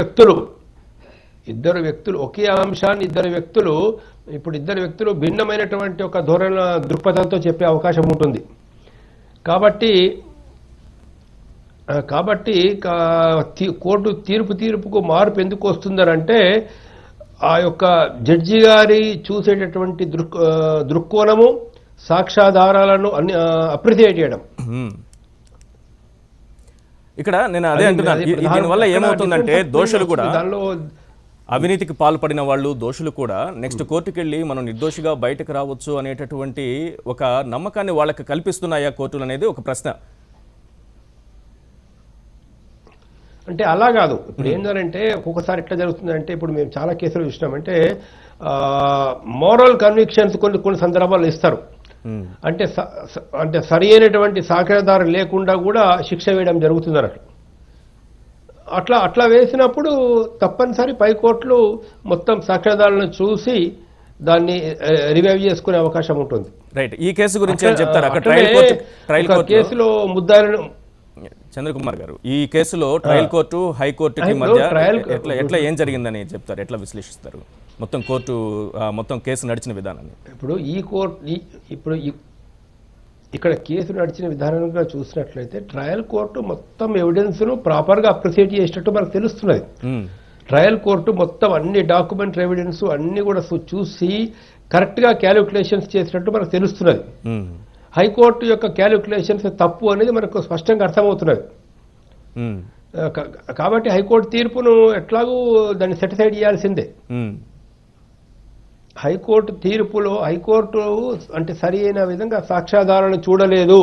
వ్యక్తులు ఒకే అంశాన్ని ఇద్దరు వ్యక్తులు భిన్నమైనటువంటి ఒక ధోరణ దృక్పథంతో చెప్పే అవకాశం ఉంటుంది. కాబట్టి కోర్టు తీర్పుకు మార్పు ఎందుకు వస్తుందనంటే ఆ యొక్క జడ్జి గారి చూసేటటువంటి దృక్కోణము, సాక్ష్యాధారాలను అన్ని అప్రిసియేట్ చేయడం. ఇక్కడ నేను అదే అంటున్నాను, దీనివల్ల ఏమవుతుందంటే దోషులు కూడా, అవినీతికి పాల్పడిన వాళ్ళు దోషులు కూడా నెక్స్ట్ కోర్టుకు వెళ్ళి మనం నిర్దోషిగా బయటకు రావచ్చు అనేటటువంటి ఒక నమ్మకాన్ని వాళ్ళకి కల్పిస్తున్నాయా కోర్టులు అనేది ఒక ప్రశ్న. అంటే అలా కాదు. ఇప్పుడు ఏంటంటే ఒక్కొక్కసారి ఎట్లా జరుగుతుందంటే, ఇప్పుడు మేము చాలా కేసులు చూసినామంటే మోరల్ కన్విక్షన్స్ కొన్ని సందర్భాలు ఇస్తారు. అంటే సరి అయినటువంటి సాక్ష్యాధారం లేకుండా కూడా శిక్ష వేయడం జరుగుతుంది అన్నట్టు. అట్లా వేసినప్పుడు తప్పనిసరి పైకోర్టులు మొత్తం సాక్ష్యాధారాలను చూసి దాన్ని రివైవ్ చేసుకునే అవకాశం ఉంటుంది. రైట్, ఈ కేసు గురించి ఏం చెప్తారు? అక్కడ ట్రయల్ కోర్టు కేసులో ముద్దాయిలను చంద్రకుమార్ గారు, ఈ కేసులో ట్రయల్ కోర్టు హైకోర్టుకి మధ్య ఎట్లా ఏం జరిగిందని చెప్తారు, ఎట్లా విశ్లేషిస్తారు మొత్తం కేసు నడిచిన విధానాన్ని? ఇప్పుడు ఇక్కడ కేసు నడిచిన విధానంగా చూసినట్లయితే ట్రయల్ కోర్టు మొత్తం ఎవిడెన్స్ను ప్రాపర్గా అప్రిసియేట్ చేసేటట్టు మనకు తెలుస్తున్నది. ట్రయల్ కోర్టు మొత్తం అన్ని డాక్యుమెంటరీ ఎవిడెన్స్ అన్ని కూడా చూసి కరెక్ట్గా క్యాలిక్యులేషన్స్ చేసినట్టు మనకు తెలుస్తున్నది. హైకోర్టు యొక్క క్యాలిక్యులేషన్స్ తప్పు అనేది మనకు స్పష్టంగా అర్థమవుతున్నది. కాబట్టి హైకోర్టు తీర్పును ఎట్లాగూ దాన్ని సెటిసైడ్ చేయాల్సిందే. హైకోర్టు తీర్పులో హైకోర్టు అంటే సరి అయిన విధంగా సాక్ష్యాధారాలను చూడలేదు,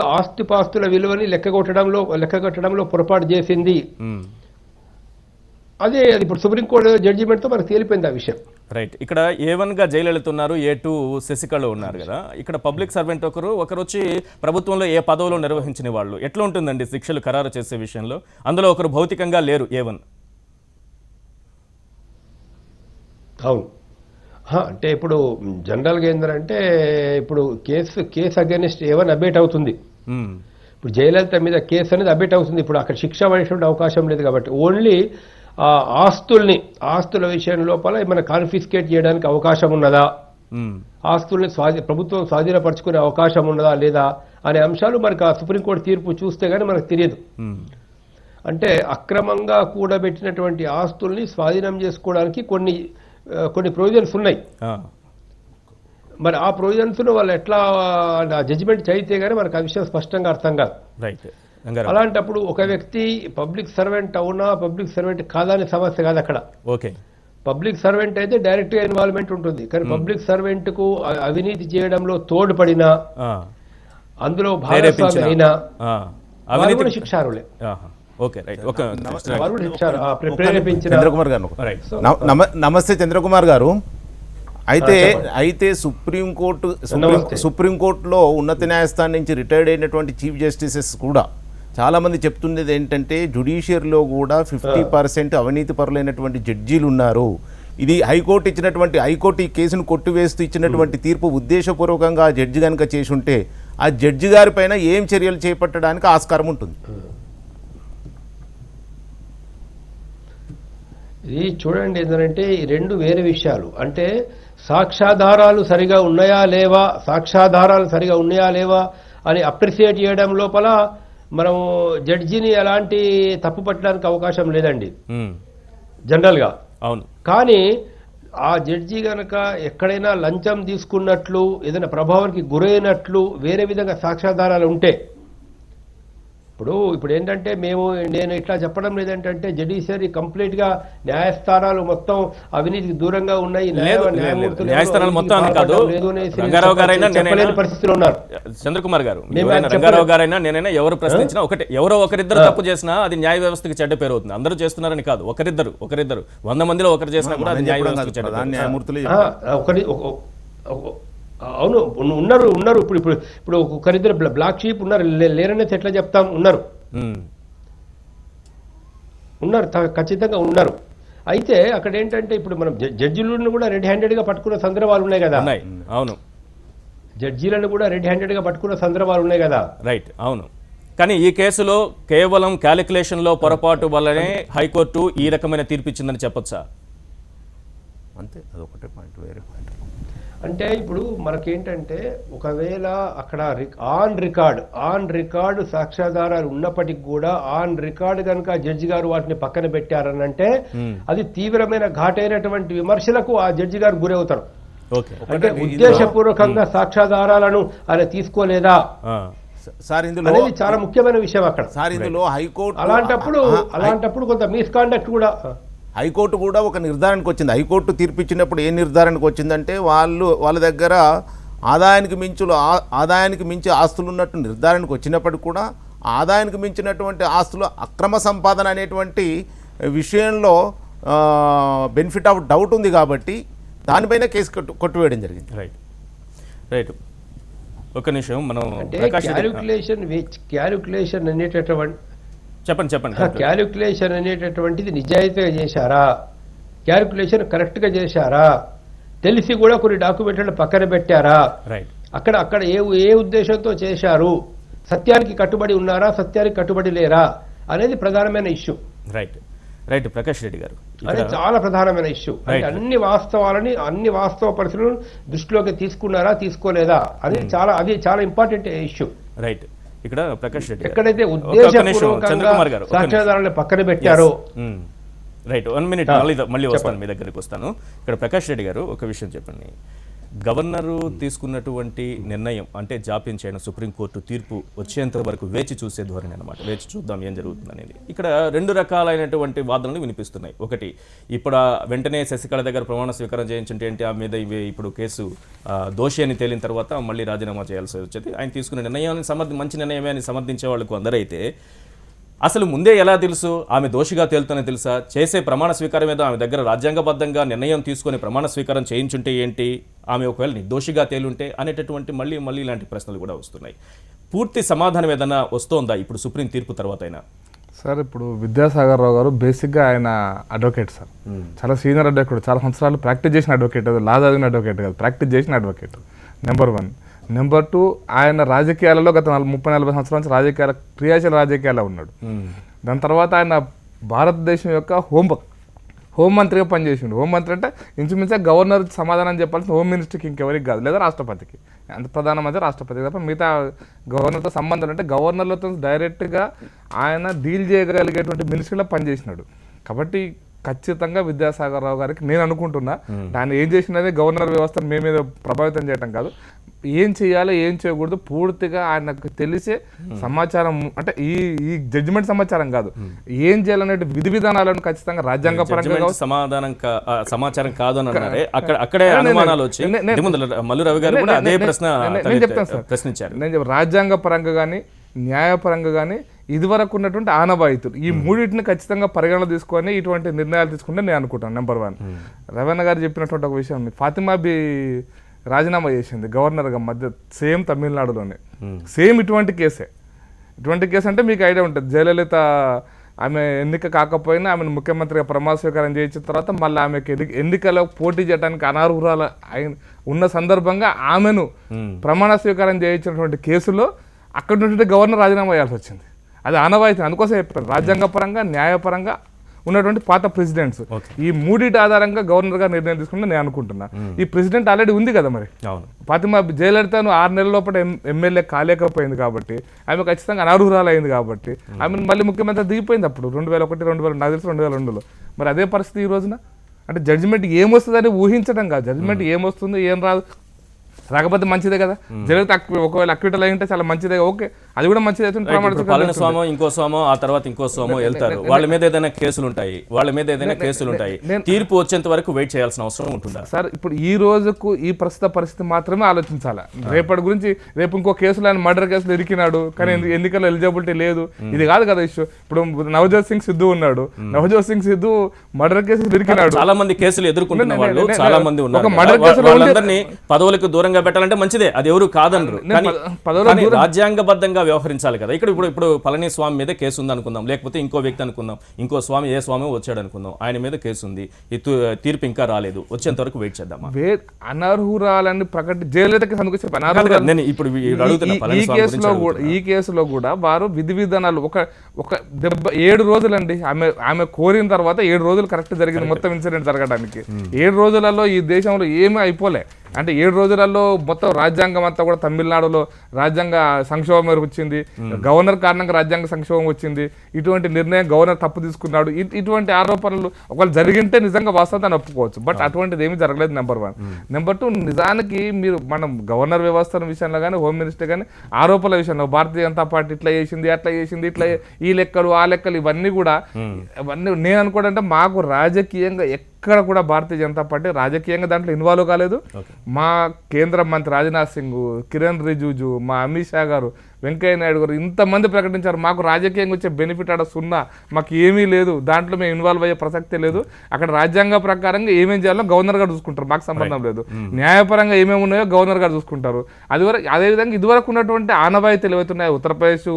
ఆస్తిపాస్తుల విలువని లెక్కగొట్టడంలో పొరపాటు చేసింది. అది ఇప్పుడు సుప్రీంకోర్టు జడ్జిమెంట్తో మనకు తేలిపోయింది ఆ విషయం. రైట్. ఇక్కడ A1గా జయలలిత ఉన్నారు, A2 శశికళ ఉన్నారు కదా. ఇక్కడ పబ్లిక్ సర్వెంట్ ఒకరు వచ్చి ప్రభుత్వంలో ఏ పదవులో నిర్వహించిన వాళ్ళు. ఎట్లా ఉంటుందండి శిక్షలు ఖరారు చేసే విషయంలో? అందులో ఒకరు భౌతికంగా లేరు A1. అవును. అంటే ఇప్పుడు జనరల్గా ఏంటంటే ఇప్పుడు కేసు అగైనెస్ట్ A1 అబేట్ అవుతుంది. ఇప్పుడు జయలలిత మీద కేసు అనేది అబేట్ అవుతుంది. ఇప్పుడు అక్కడ శిక్ష పడేటువంటి అవకాశం లేదు కాబట్టి ఓన్లీ ఆస్తుల విషయం లోపల ఏమైనా కాన్ఫిస్కేట్ చేయడానికి అవకాశం ఉన్నదా, ఆస్తుల్ని ప్రభుత్వం స్వాధీనపరచుకునే అవకాశం ఉన్నదా లేదా అనే అంశాలు మనకు ఆ సుప్రీంకోర్టు తీర్పు చూస్తే గానీ మనకు తెలియదు. అంటే అక్రమంగా కూడబెట్టినటువంటి ఆస్తుల్ని స్వాధీనం చేసుకోవడానికి కొన్ని ప్రొవిజన్స్ ఉన్నాయి. మరి ఆ ప్రొవిజన్స్ వాళ్ళు ఎట్లా జడ్జిమెంట్ చదివితే గానీ మనకు ఆ విషయం స్పష్టంగా అర్థం కాదు. అలాంటప్పుడు ఒక వ్యక్తి పబ్లిక్ సర్వెంట్ అవునా పబ్లిక్ సర్వెంట్ కాదా అనే సమస్య కాదు అక్కడ. ఓకే, పబ్లిక్ సర్వెంట్ అయితే డైరెక్ట్ గా ఇన్వాల్వ్మెంట్ ఉంటుంది. కానీ పబ్లిక్ సర్వెంట్ కు అవినీతి చేయడంలో తోడ్పడినా అందులో భాగస్వామి అయినా వారు కూడా శిక్షార్హులే. చంద్రకుమార్ గారు నమస్తే. చంద్రకుమార్ గారు, అయితే సుప్రీంకోర్టులో ఉన్నత న్యాయస్థానం నుంచి రిటైర్డ్ అయినటువంటి చీఫ్ జస్టిసెస్ కూడా చాలా మంది చెప్తున్నది ఏంటంటే జుడిషియరీలో కూడా 50% అవినీతి పరులైనటువంటి జడ్జీలు ఉన్నారు. ఇది హైకోర్టు ఈ కేసును కొట్టివేస్తూ ఇచ్చినటువంటి తీర్పు ఉద్దేశపూర్వకంగా ఆ జడ్జి కనుక చేసి ఉంటే ఆ జడ్జి గారి పైన ఏం చర్యలు చేపట్టడానికి ఆస్కారం ఉంటుంది? ఇది చూడండి, ఏంటంటే ఈ రెండు వేరే విషయాలు. అంటే సాక్ష్యాధారాలు సరిగా ఉన్నాయా లేవా అని అప్రిసియేట్ చేయడం లోపల మనం జడ్జిని ఎలాంటి తప్పు పట్టడానికి అవకాశం లేదండి జనరల్గా. అవును. కానీ ఆ జడ్జి గనక ఎక్కడైనా లంచం తీసుకున్నట్లు ఏదైనా ప్రభావానికి గురైనట్లు వేరే విధంగా సాక్ష్యాధారాలు ఉంటే, ఇప్పుడు ఏంటంటే నేను ఇట్లా చెప్పడం లేదంటే జుడిషియరీ కంప్లీట్ గా న్యాయస్థానాలు మొత్తం అవినీతికి దూరంగా ఉన్నాయి, న్యాయస్థానాలు మొత్తం అని కాదు. రంగారావు గారైనా చెప్పలేని పరిస్థితులు ఉన్నారు. చంద్రకుమార్ గారు, రంగారావు గారైనా నేనైనా ఎవరు ప్రశ్నించినా ఒకటే, ఎవరో ఒకరిద్దరు తప్పు చేసినా అది న్యాయ వ్యవస్థకి చెడ్డ పేరు అవుతుంది. అందరూ చేస్తున్నారని కాదు, ఒకరిద్దరు 100 మందిలో ఒకరు చేసినా కూడా అది న్యాయ వ్యవస్థకి చెడ్డ పేరు. న్యాయమూర్తులు అవును ఉన్నారు. ఇప్పుడు ఒకరిద్దరు బ్లాక్ షీప్ ఉన్నారు, లేరనేది ఎట్లా చెప్తాం? ఉన్నారు, ఖచ్చితంగా ఉన్నారు. అయితే అక్కడ ఏంటంటే ఇప్పుడు మనం జడ్జిలను కూడా రెడ్ హ్యాండెడ్ గా పట్టుకున్న సందర్భాలు ఉన్నాయి కదా. అవును, జడ్జీలను కూడా రెడ్ హ్యాండెడ్ గా పట్టుకున్న సందర్భాలు ఉన్నాయి కదా. రైట్, అవును. కానీ ఈ కేసులో కేవలం క్యాలిక్యులేషన్ లో పొరపాటు వల్లనే హైకోర్టు ఈ రకమైన తీర్పిచ్చిందని చెప్పొచ్చా? అంతే, అదొకటే పాయింట్. వేరే పాయింట్ అంటే ఇప్పుడు మనకేంటంటే ఒకవేళ అక్కడ ఆన్ రికార్డ్ సాక్ష్యాధారాలు ఉన్నప్పటికీ కూడా ఆన్ రికార్డ్ కనుక జడ్జి గారు వాటిని పక్కన పెట్టారనంటే అది తీవ్రమైన ఘాటైనటువంటి విమర్శలకు ఆ జడ్జి గారు గురవుతారు. అంటే ఉద్దేశపూర్వకంగా సాక్ష్యాధారాలను ఆయన తీసుకోలేదా అనేది చాలా ముఖ్యమైన విషయం అక్కడ. అలాంటప్పుడు కొంత మిస్కాండక్ట్ కూడా హైకోర్టు కూడా ఒక నిర్ధారణకు వచ్చింది. హైకోర్టు తీర్పిచ్చినప్పుడు ఏ నిర్ధారణకు వచ్చిందంటే వాళ్ళ దగ్గర ఆదాయానికి మించి ఆస్తులు ఉన్నట్టు నిర్ధారణకు వచ్చినప్పటికీ కూడా ఆదాయానికి మించినటువంటి ఆస్తులు అక్రమ సంపాదన అనేటువంటి విషయంలో బెనిఫిట్ ఆఫ్ డౌట్ ఉంది కాబట్టి దానిపైన కేసు కొట్టివేయడం జరిగింది. రైట్. ఒక నిమిషం, మనం క్యాలిక్యులేషన్ అనేటటువంటి చెప్పండి. క్యాలిక్యులేషన్ అనేటటువంటిది నిజాయితీగా చేశారా, క్యాలిక్యులేషన్ కరెక్ట్ గా చేశారా, తెలిసి కూడా కొన్ని డాక్యుమెంట్లను పక్కన పెట్టారా, అక్కడ ఏ ఉద్దేశంతో చేశారు, సత్యానికి కట్టుబడి ఉన్నారా, సత్యానికి కట్టుబడి లేరా అనేది ప్రధానమైన ఇష్యూ. రైట్ ప్రకాష్ రెడ్డి గారు, అది చాలా ప్రధానమైన ఇష్యూ. అంటే అన్ని వాస్తవ పరిస్థితులను దృష్టిలోకి తీసుకున్నారా, తీసుకోలేదా అనేది చాలా ఇంపార్టెంట్ ఇష్యూ. రైట్. ఇక్కడ ప్రకాష్ రెడ్డి ఎక్కడైతే ఉద్దేశపూర్వకంగా సాక్ష్యాధారాలను పక్కన పెట్టారో. రైట్, 1 మినిట్, మళ్ళీ వస్తాను, మీ దగ్గరికి వస్తాను. ఇక్కడ ప్రకాష్ రెడ్డి గారు ఒక విషయం చెప్పండి. గవర్నరు తీసుకున్నటువంటి నిర్ణయం అంటే జాప్యం చేయడం, సుప్రీంకోర్టు తీర్పు వచ్చేంత వరకు వేచి చూసే ధోరణి అనమాట. వేచి చూద్దాం ఏం జరుగుతుంది అనేది. ఇక్కడ 2 రకాలైనటువంటి వాదనలు వినిపిస్తున్నాయి. ఒకటి, ఇప్పుడు వెంటనే శశికళ దగ్గర ప్రమాణ స్వీకారం చేయించుంటే ఏంటి, ఆ మీద ఇప్పుడు కేసు దోషి అని తేలిన తర్వాత మళ్ళీ రాజీనామా చేయాల్సి వచ్చేది. ఆయన తీసుకున్న నిర్ణయాన్ని మంచి నిర్ణయమే అని సమర్థించే వాళ్ళకు అందరైతే అసలు ముందే ఎలా తెలుసు ఆమె దోషిగా తేలుతుందని తెలుసా? చేసే ప్రమాణ స్వీకారం మీద ఆమె దగ్గర రాజ్యాంగబద్ధంగా నిర్ణయం తీసుకొని ప్రమాణ స్వీకారం చేయించుంటే ఏంటి, ఆమె ఒకవేళ నిర్దోషిగా తేలుంటే అనేటటువంటి మళ్ళీ ఇలాంటి ప్రశ్నలు కూడా వస్తున్నాయి. పూర్తి సమాధానం ఏదైనా వస్తోందా ఇప్పుడు సుప్రీం తీర్పు తర్వాత అయినా? సార్ ఇప్పుడు విద్యాసాగర్ రావు గారు బేసిక్గా ఆయన అడ్వకేట్ సార్, చాలా సీనియర్ అడ్వకేట్, చాలా సంవత్సరాలు ప్రాక్టీస్ చేసిన అడ్వకేట్, లా చదివిన అడ్వకేట్ కాదు, ప్రాక్టీస్ చేసిన అడ్వకేట్. నెంబర్ 1. నెంబర్ 2, ఆయన రాజకీయాలలో గత 30-40 సంవత్సరాల నుంచి క్రియాశీల రాజకీయాల్లో ఉన్నాడు. దాని తర్వాత ఆయన భారతదేశం యొక్క హోంమంత్రిగా పనిచేసిండు. హోంమంత్రి అంటే ఇంచుమించు గవర్నర్ సమాధానం చెప్పాల్సిన హోమ్ మినిస్టర్కి ఇంకెవరికి కాదు, లేదా రాష్ట్రపతికి. అంత ప్రధానమంత్రి రాష్ట్రపతికి తప్ప మిగతా గవర్నర్తో సంబంధం అంటే గవర్నర్లతో డైరెక్ట్గా ఆయన డీల్ చేయగలిగేటువంటి మినిస్టర్లో పనిచేసినాడు. కాబట్టి ఖచ్చితంగా విద్యాసాగర్ రావు గారికి నేను అనుకుంటున్నా, దాన్ని ఏం చేసినది గవర్నర్ వ్యవస్థను మీద ప్రభావితం చేయడం కాదు, ఏం చేయాలో ఏం చేయకూడదు పూర్తిగా ఆయనకు తెలిసే సమాచారం, అంటే ఈ జడ్జిమెంట్ సమాచారం కాదు, ఏం చేయాలనే విధి విధానాలను ఖచ్చితంగా రాజ్యాంగ పరంగా సమాచారం కాదు అని అన్నారే, అక్కడే అనుమానాలు వచ్చి మల్లు రవి గారు కూడా అదే ప్రశ్నించారు. నేను రాజ్యాంగ పరంగా కానీ న్యాయపరంగా కానీ ఇదివరకు ఉన్నటువంటి ఆనవాయితులు ఈ మూడింటిని ఖచ్చితంగా పరిగణన తీసుకొని ఇటువంటి నిర్ణయాలు తీసుకుంటే నేను అనుకుంటాను. నెంబర్ 1, రవణ గారు చెప్పినటువంటి ఒక విషయం, ఫాతిమా బి రాజీనామా చేసింది గవర్నర్గా మధ్య, సేమ్ తమిళనాడులోనే, సేమ్ ఇటువంటి కేసే. ఇటువంటి కేసు అంటే మీకు ఐడియా ఉంటుంది, జయలలిత ఆమె ఎన్నిక కాకపోయినా ఆమెను ముఖ్యమంత్రిగా ప్రమాణ స్వీకారం చేయించిన తర్వాత మళ్ళీ ఆమెకి ఎన్నికలో పోటీ చేయడానికి అనర్హురాలు ఉన్న సందర్భంగా ఆమెను ప్రమాణ స్వీకారం చేయించినటువంటి కేసులో అక్కడ నుండి గవర్నర్ రాజీనామా చేయాల్సి వచ్చింది. అది ఆనవాయితీ, అందుకోసం చెప్పారు రాజ్యాంగ పరంగా న్యాయపరంగా ఉన్నటువంటి పాత ప్రెసిడెంట్స్ ఈ మూడింటి ఆధారంగా గవర్నర్గా నిర్ణయం తీసుకుంటే నేను అనుకుంటున్నా. ఈ ప్రెసిడెంట్ ఆల్రెడీ ఉంది కదా, మరి ఫాతిమా జయలలితను 6 నెలల లోపల ఎమ్మెల్యే కాలేకపోయింది కాబట్టి, ఆమె ఖచ్చితంగా అనర్హురాలు అయింది కాబట్టి ఆమెను మళ్ళీ ముఖ్యమంత్రి దిగిపోయింది అప్పుడు 2001, నాకు తెలిసి 2002లో. మరి అదే పరిస్థితి ఈ రోజున, అంటే జడ్జిమెంట్ ఏమొస్తుందని ఊహించడం కాదు, జడ్జిమెంట్ ఏమొస్తుందో ఏం రాదు రాకపోతే మంచిదే కదా. జయలలిత ఒకవేళ అక్విటల్ అయి ఉంటే చాలా మంచిదే, ఓకే, అది కూడా మంచిది అవుతుంది. పళనిస్వామి ఇంకో స్వామో ఆ తర్వాత ఇంకో స్వామో వెళ్తారు, వాళ్ళ మీద ఏదైనా కేసులు ఉంటాయి, తీర్పు వచ్చేంత వరకు వెయిట్ చేయాల్సిన అవసరం ఉంటుందా సార్? ఇప్పుడు ఈ రోజుకు ఈ ప్రస్తుత పరిస్థితి మాత్రమే ఆలోచించాలా, రేపటి గురించి. రేపు ఇంకో కేసులు ఆయన మర్డర్ కేసులు ఇరికినాడు కానీ ఎన్నికల్లో ఎలిజిబిలిటీ లేదు, ఇది కాదు కదా ఇష్యూ. ఇప్పుడు నవజోత్ సింగ్ సిద్ధు ఉన్నాడు, నవజోత్ సింగ్ సిద్ధు మర్డర్ కేసులు ఇరికినాడు, చాలా మంది కేసులు ఎదుర్కొంటున్న వాళ్ళు చాలా మంది ఉన్నారు. వాళ్ళందరినీ పదవులకు దూరంగా పెట్టాలంటే మంచిదే, అది ఎవరు కాదనరు, కానీ రాజ్యాంగబద్ధంగా వ్యవహరించాలి కదా. ఇప్పుడు పళనిస్వామి మీద కేసు ఉంది అనుకుందాం, లేకపోతే ఇంకో వ్యక్తి అనుకుందాం, ఇంకో స్వామి ఏ స్వామి వచ్చాడు అనుకుందాం, ఆయన మీద కేసు ఉంది, ఈ తీర్పు ఇంకా రాలేదు, వచ్చేంత వరకు వెయిట్ చేద్దాం. అనర్హురాలని జయలలితకి ఈ కేసులో కూడా వారు విధి విధానాలు ఒక 7 రోజులండి, ఆమె కోరిన తర్వాత 7 రోజులు కరెక్ట్ జరిగింది మొత్తం ఇన్సిడెంట్ జరగడానికి. 7 రోజులలో ఈ దేశంలో ఏమీ అయిపోలే, అంటే 7 రోజులలో మొత్తం రాజ్యాంగం అంతా కూడా తమిళనాడులో రాజ్యాంగ సంక్షోభం వచ్చింది, గవర్నర్ కారణంగా రాజ్యాంగ సంక్షోభం వచ్చింది, ఇటువంటి నిర్ణయం గవర్నర్ తప్పు తీసుకున్నాడు, ఇటువంటి ఆరోపణలు ఒకవేళ జరిగింటే నిజంగా వాస్తవాన్ని ఒప్పుకోవచ్చు, బట్ అటువంటిది ఏమీ జరగలేదు. నెంబర్ 1. నెంబర్ 2, నిజానికి మనం గవర్నర్ వ్యవస్థ విషయంలో కానీ హోమ్ మినిస్టర్ కానీ ఆరోపణల విషయంలో భారతీయ జనతా పార్టీ ఇట్లా చేసింది అట్లా చేసింది ఇట్లా ఈ లెక్కలు ఆ లెక్కలు ఇవన్నీ కూడా నేను అనుకోవడంటే మాకు రాజకీయంగా ఎక్కడ కూడా భారతీయ జనతా పార్టీ రాజకీయంగా దాంట్లో ఇన్వాల్వ్ కాలేదు. మా కేంద్ర మంత్రి రాజ్నాథ్ సింగ్, కిరణ్ రిజిజు, మా అమిత్ షా గారు, వెంకయ్య నాయుడు గారు ఇంతమంది ప్రకటించారు మాకు రాజకీయంగా వచ్చే బెనిఫిట్ ఆడ సున్నా, మాకు ఏమీ లేదు, దాంట్లో మేము ఇన్వాల్వ్ అయ్యే ప్రసక్తే లేదు, అక్కడ రాజ్యాంగ ప్రకారంగా ఏమేం చేయాలో గవర్నర్ గారు చూసుకుంటారు, మాకు సంబంధం లేదు, న్యాయపరంగా ఏమేమి ఉన్నాయో గవర్నర్ గారు చూసుకుంటారు. అదేవిధంగా ఇదివరకు ఉన్నటువంటి ఆనవాయితీలు ఏవైతున్నాయి ఉత్తరప్రదేశ్